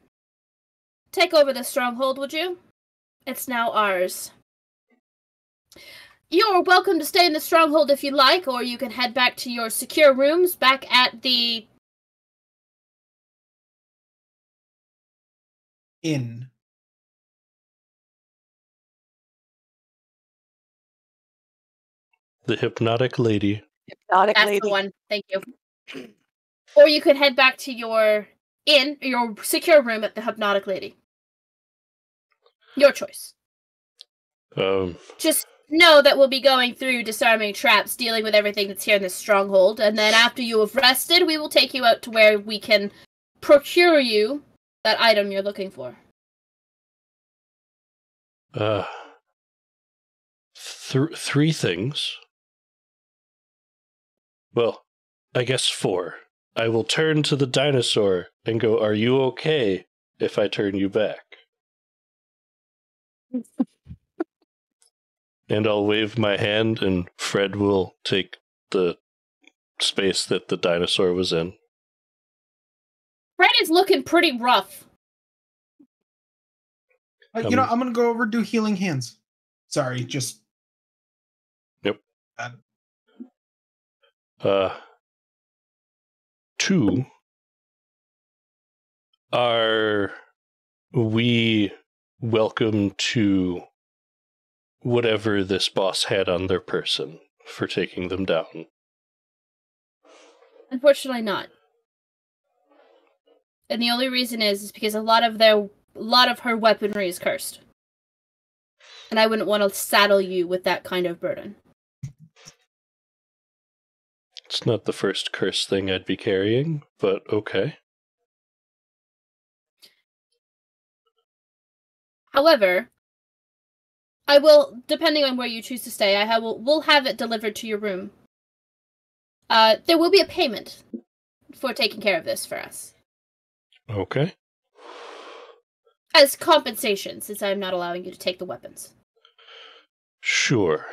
take over the stronghold, would you? It's now ours. You're welcome to stay in the stronghold if you like, or you can head back to your secure rooms back at the... Inn. The hypnotic lady. Hypnotic That's lady. the one. Thank you. Or you could head back to your inn, your secure room at the hypnotic lady. Your choice. Just know that we'll be going through disarming traps, dealing with everything that's here in this stronghold, and then after you have rested, we will take you out to where we can procure you that item you're looking for. Three things. Well, I guess 4. I will turn to the dinosaur and go, "Are you okay if I turn you back?" And I'll wave my hand and Fred will take the space that the dinosaur was in. Fred is looking pretty rough. I'm going to go over and do healing hands. Sorry, just... Yep. 2, are we welcome to whatever this boss had on their person for taking them down? Unfortunately not. And the only reason is because a lot of her weaponry is cursed. And I wouldn't want to saddle you with that kind of burden. It's not the first curse thing I'd be carrying, but okay. However, I will, depending on where you choose to stay, we'll have it delivered to your room. There will be a payment for taking care of this for us. Okay. As compensation, since I'm not allowing you to take the weapons. Sure.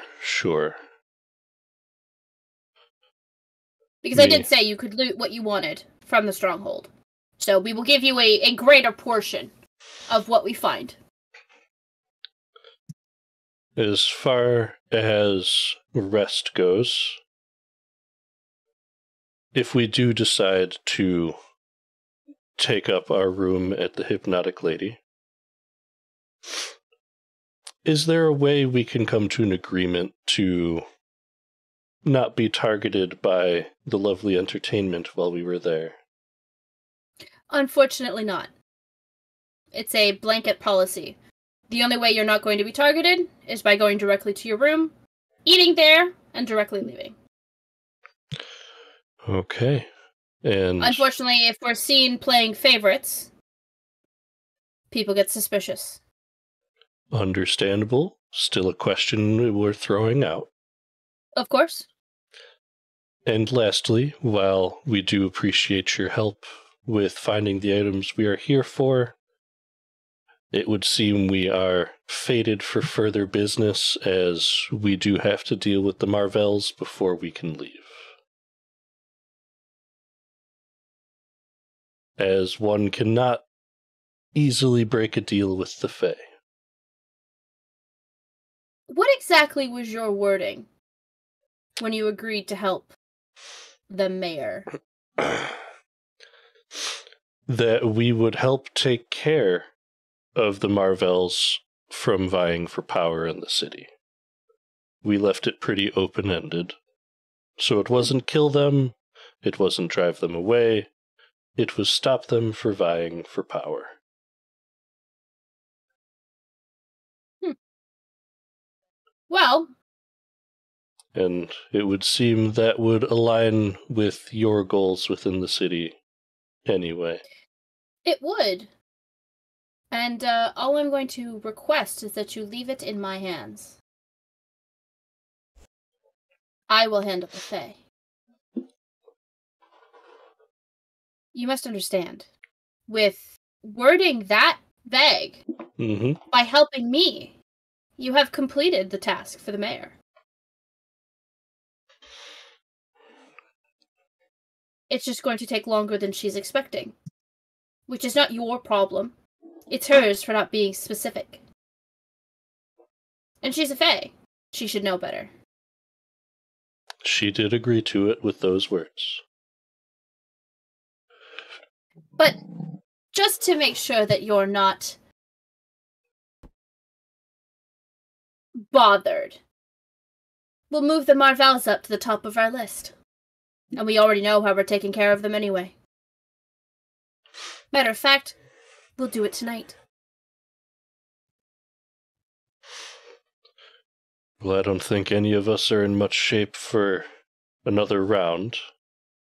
Because I did say you could loot what you wanted from the stronghold. So we will give you a greater portion of what we find. As far as rest goes, if we do decide to take up our room at the Hypnotic Lady, is there a way we can come to an agreement to not be targeted by the lovely entertainment while we were there? Unfortunately not. It's a blanket policy. The only way you're not going to be targeted is by going directly to your room, eating there, and directly leaving. Okay. And unfortunately, if we're seen playing favorites, people get suspicious. Understandable. Still a question we're throwing out. Of course. And lastly, while we do appreciate your help with finding the items we are here for, it would seem we are fated for further business, as we do have to deal with the Marvells before we can leave. As one cannot easily break a deal with the Fae. What exactly was your wording when you agreed to help the mayor? That we would help take care of the Marvells from vying for power in the city. We left it pretty open-ended. So it wasn't kill them, it wasn't drive them away, it was stop them from vying for power. Well... And it would seem that would align with your goals within the city anyway. It would. And all I'm going to request is that you leave it in my hands. I will handle the Fae. You must understand, with wording that vague, by helping me, you have completed the task for the mayor. It's just going to take longer than she's expecting. Which is not your problem. It's hers for not being specific. And she's a Fae. She should know better. She did agree to it with those words. But just to make sure that you're not bothered, we'll move the Marvells up to the top of our list. And we already know how we're taking care of them anyway. Matter of fact, we'll do it tonight. Well, I don't think any of us are in much shape for another round.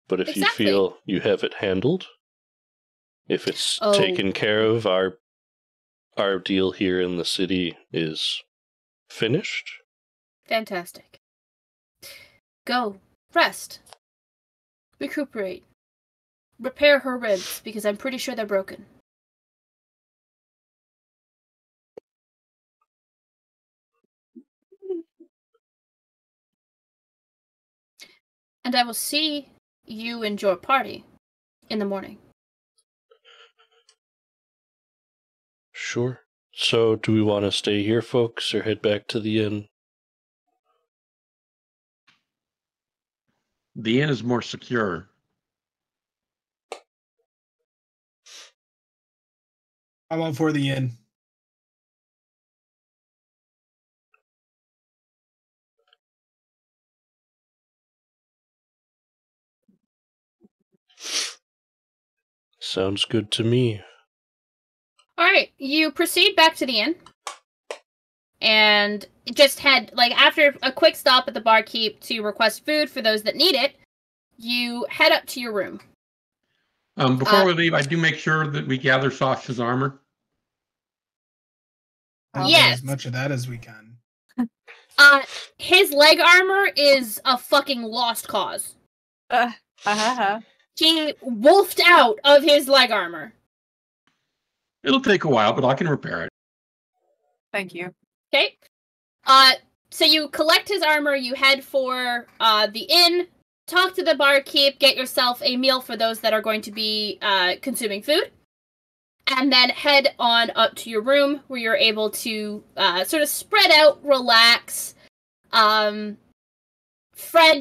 But if you feel you have it handled, if it's taken care of, our deal here in the city is finished. Fantastic. Go. Rest. Recuperate. Repair her ribs, because I'm pretty sure they're broken. And I will see you and your party in the morning. Sure. So, do we want to stay here, folks, or head back to the inn? The inn is more secure. I'm on for the inn. Sounds good to me. Alright, you proceed back to the inn. And just head, after a quick stop at the barkeep to request food for those that need it, you head up to your room. Before we leave, I do make sure that we gather Sasha's armor. I'll get as much of that as we can. His leg armor is a fucking lost cause. He wolfed out of his leg armor. It'll take a while, but I can repair it. Thank you. Okay. So you collect his armor, you head for the inn, talk to the barkeep, get yourself a meal for those that are going to be consuming food, and then head on up to your room where you're able to sort of spread out, relax. Fred,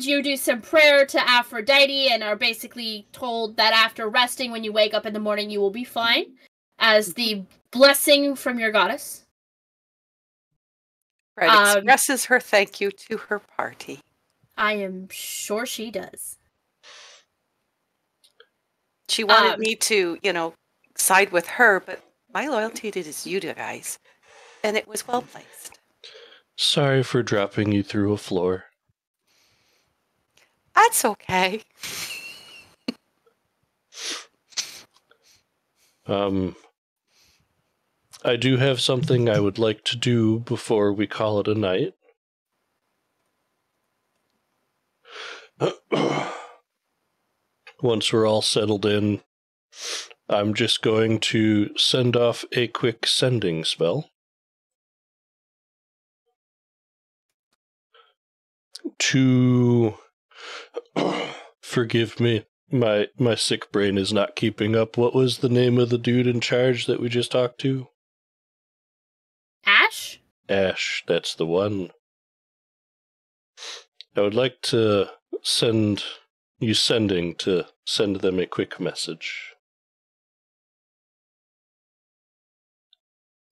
you do some prayer to Aphrodite and are basically told that after resting, when you wake up in the morning, you will be fine, as the blessing from your goddess. Fred expresses her thank you to her party. I am sure she does. She wanted me to, side with her, but my loyalty is you guys. And it was well placed. Sorry for dropping you through a floor. That's okay. I do have something I would like to do before we call it a night. Once we're all settled in, I'm just going to send off a quick sending spell to... Forgive me, my sick brain is not keeping up. What was the name of the dude in charge that we just talked to? Ash? Ash, that's the one. I would like to send them a quick message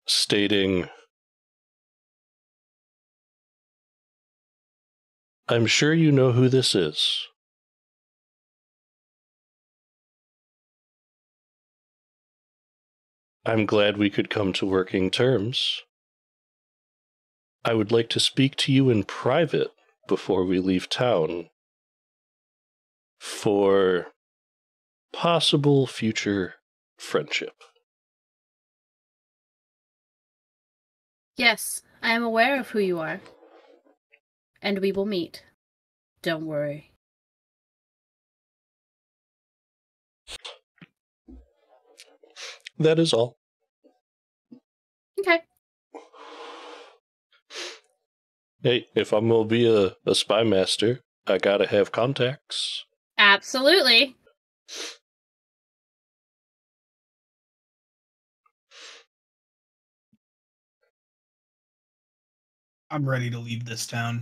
stating, I'm sure you know who this is. I'm glad we could come to working terms. I would like to speak to you in private before we leave town for possible future friendship. Yes, I am aware of who you are. And we will meet. Don't worry. That is all. Okay. Hey, if I'm gonna be a spy master, I gotta have contacts. Absolutely. I'm ready to leave this town.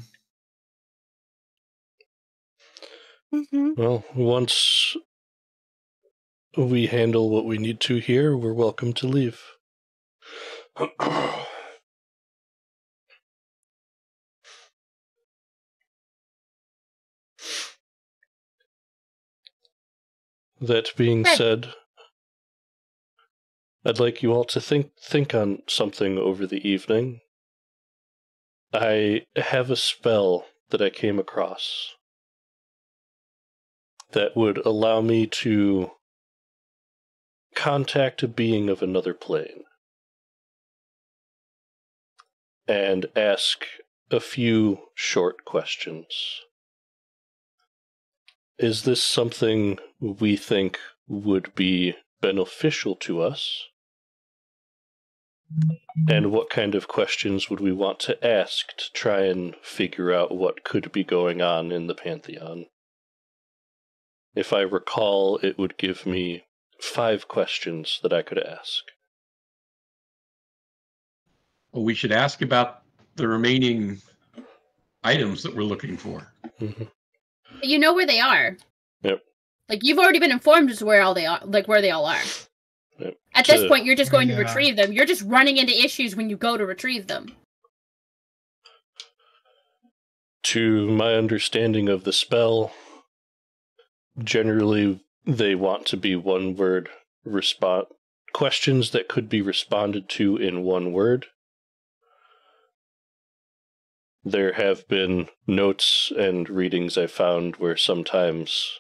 Mm-hmm. Well, once we handle what we need to here, we're welcome to leave. That being said, I'd like you all to think on something over the evening. I have a spell that I came across that would allow me to contact a being of another plane and ask a few short questions. Is this something we think would be beneficial to us? And what kind of questions would we want to ask to try and figure out what could be going on in the Pantheon? If I recall, it would give me 5 questions that I could ask. Well, we should ask about the remaining items that we're looking for. Mm-hmm. You know where they are. Yep. Like, you've already been informed as where all they are, like where they all are. Yep. At this point, you're just going to retrieve them. You're just running into issues when you go to retrieve them. To my understanding of the spell, generally they want to be one-word questions that could be responded to in one word. There have been notes and readings I found where sometimes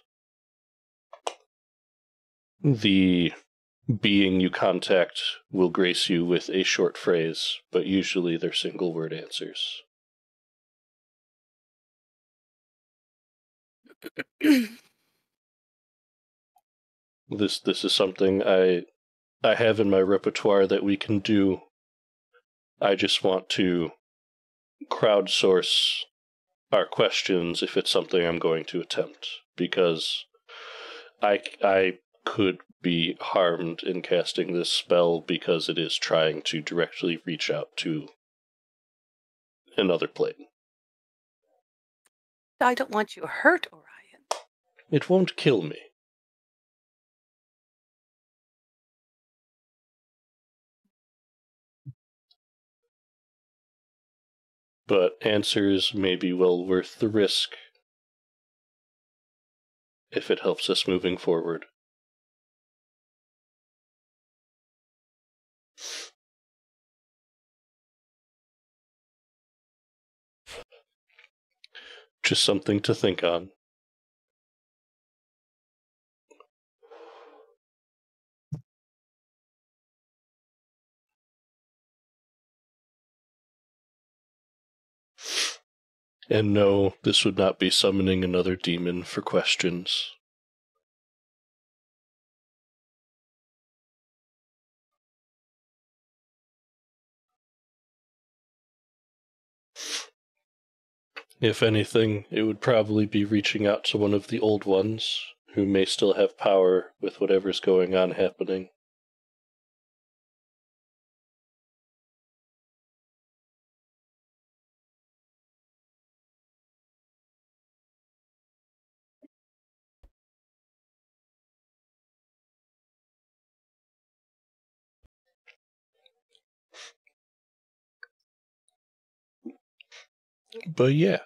the being you contact will grace you with a short phrase, but usually they're single-word answers. This is something I I have in my repertoire that we can do. I just want to crowdsource our questions if it's something I'm going to attempt, because I could be harmed in casting this spell because it is trying to directly reach out to another plane. I don't want you hurt, Orion. It won't kill me. But answers may be well worth the risk if it helps us moving forward. Just something to think on. And no, this would not be summoning another demon for questions. If anything, it would probably be reaching out to one of the old ones, who may still have power with whatever's going on happening. But yeah.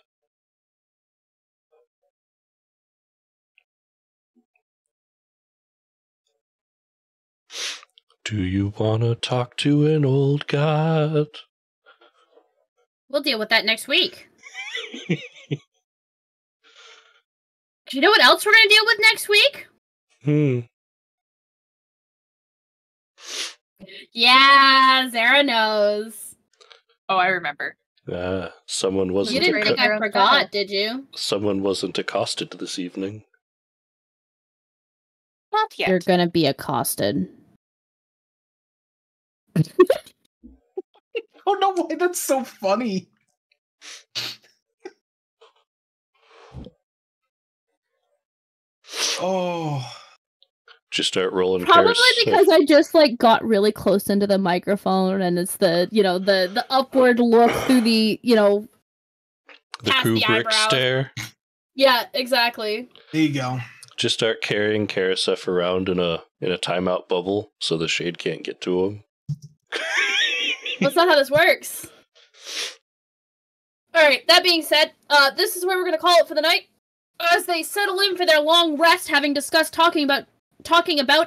Do you want to talk to an old god? We'll deal with that next week. Do you know what else we're going to deal with next week? Yeah, Zara knows. Oh, I remember. Someone You wasn't. didn't think I forgot, did you? Someone wasn't accosted this evening. Not yet. You're gonna be accosted. Oh no, why that's so funny. Oh. Just start rolling. Probably because I just got really close into the microphone, and it's the the upward look through the the past the Kubrick eyebrows. stare. Yeah, exactly. There you go. Just start carrying Karasef around in a timeout bubble so the shade can't get to him. That's not how this works. Alright, that being said, this is where we're going to call it for the night. As they settle in for their long rest, having discussed talking about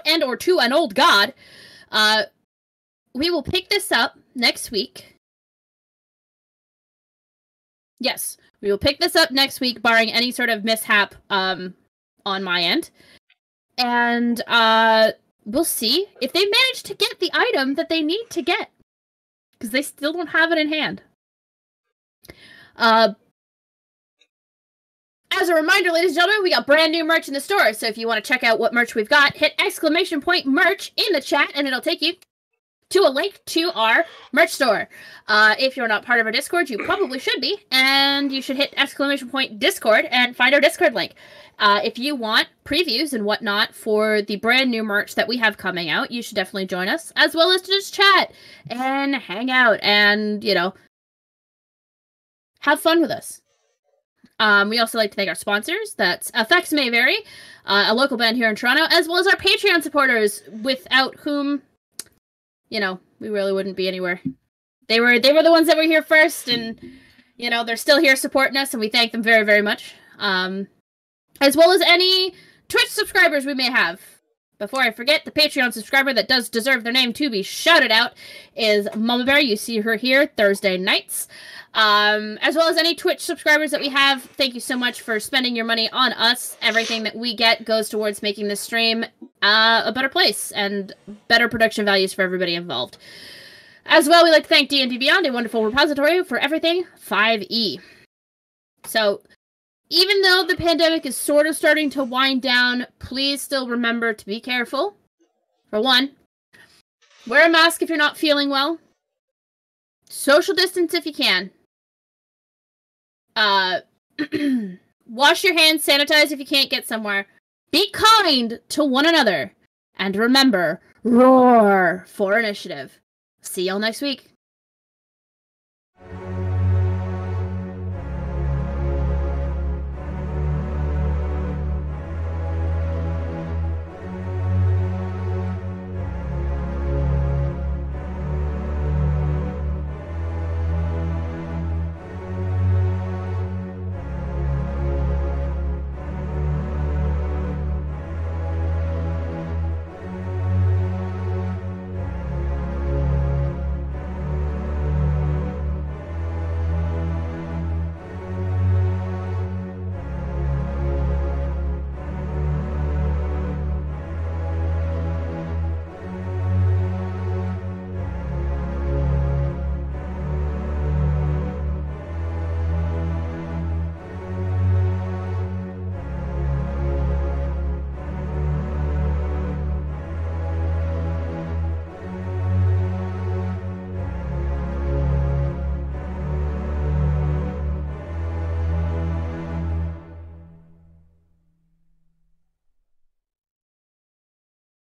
and or to an old god, we will pick this up next week. Yes, we will pick this up next week, barring any sort of mishap on my end. And we'll see if they manage to get the item that they need to get. Because they still don't have it in hand. As a reminder, ladies and gentlemen, we got brand new merch in the store. So if you want to check out what merch we've got, hit ! Merch in the chat and it'll take you to a link to our merch store. If you're not part of our Discord, you probably should be. And you should hit ! Discord and find our Discord link. If you want previews and whatnot for the brand new merch that we have coming out, you should definitely join us, as well as to just chat and hang out and, have fun with us. We also like to thank our sponsors. That's Effects May Vary, a local band here in Toronto, as well as our Patreon supporters, without whom, we really wouldn't be anywhere. They were the ones that were here first, and, they're still here supporting us, and we thank them very, very much. As well as any Twitch subscribers we may have. Before I forget, the Patreon subscriber that does deserve their name to be shouted out is Mama Bear. You see her here Thursday nights. As well as any Twitch subscribers that we have. Thank you so much for spending your money on us. Everything that we get goes towards making this stream a better place and better production values for everybody involved. As well, we like to thank D&D Beyond, a wonderful repository for everything 5e. So, even though the pandemic is sort of starting to wind down, please still remember to be careful. For one, Wear a mask if you're not feeling well. Social distance if you can. Wash your hands, sanitize if you can't get somewhere. Be kind to one another. And remember, roar for initiative. See y'all next week.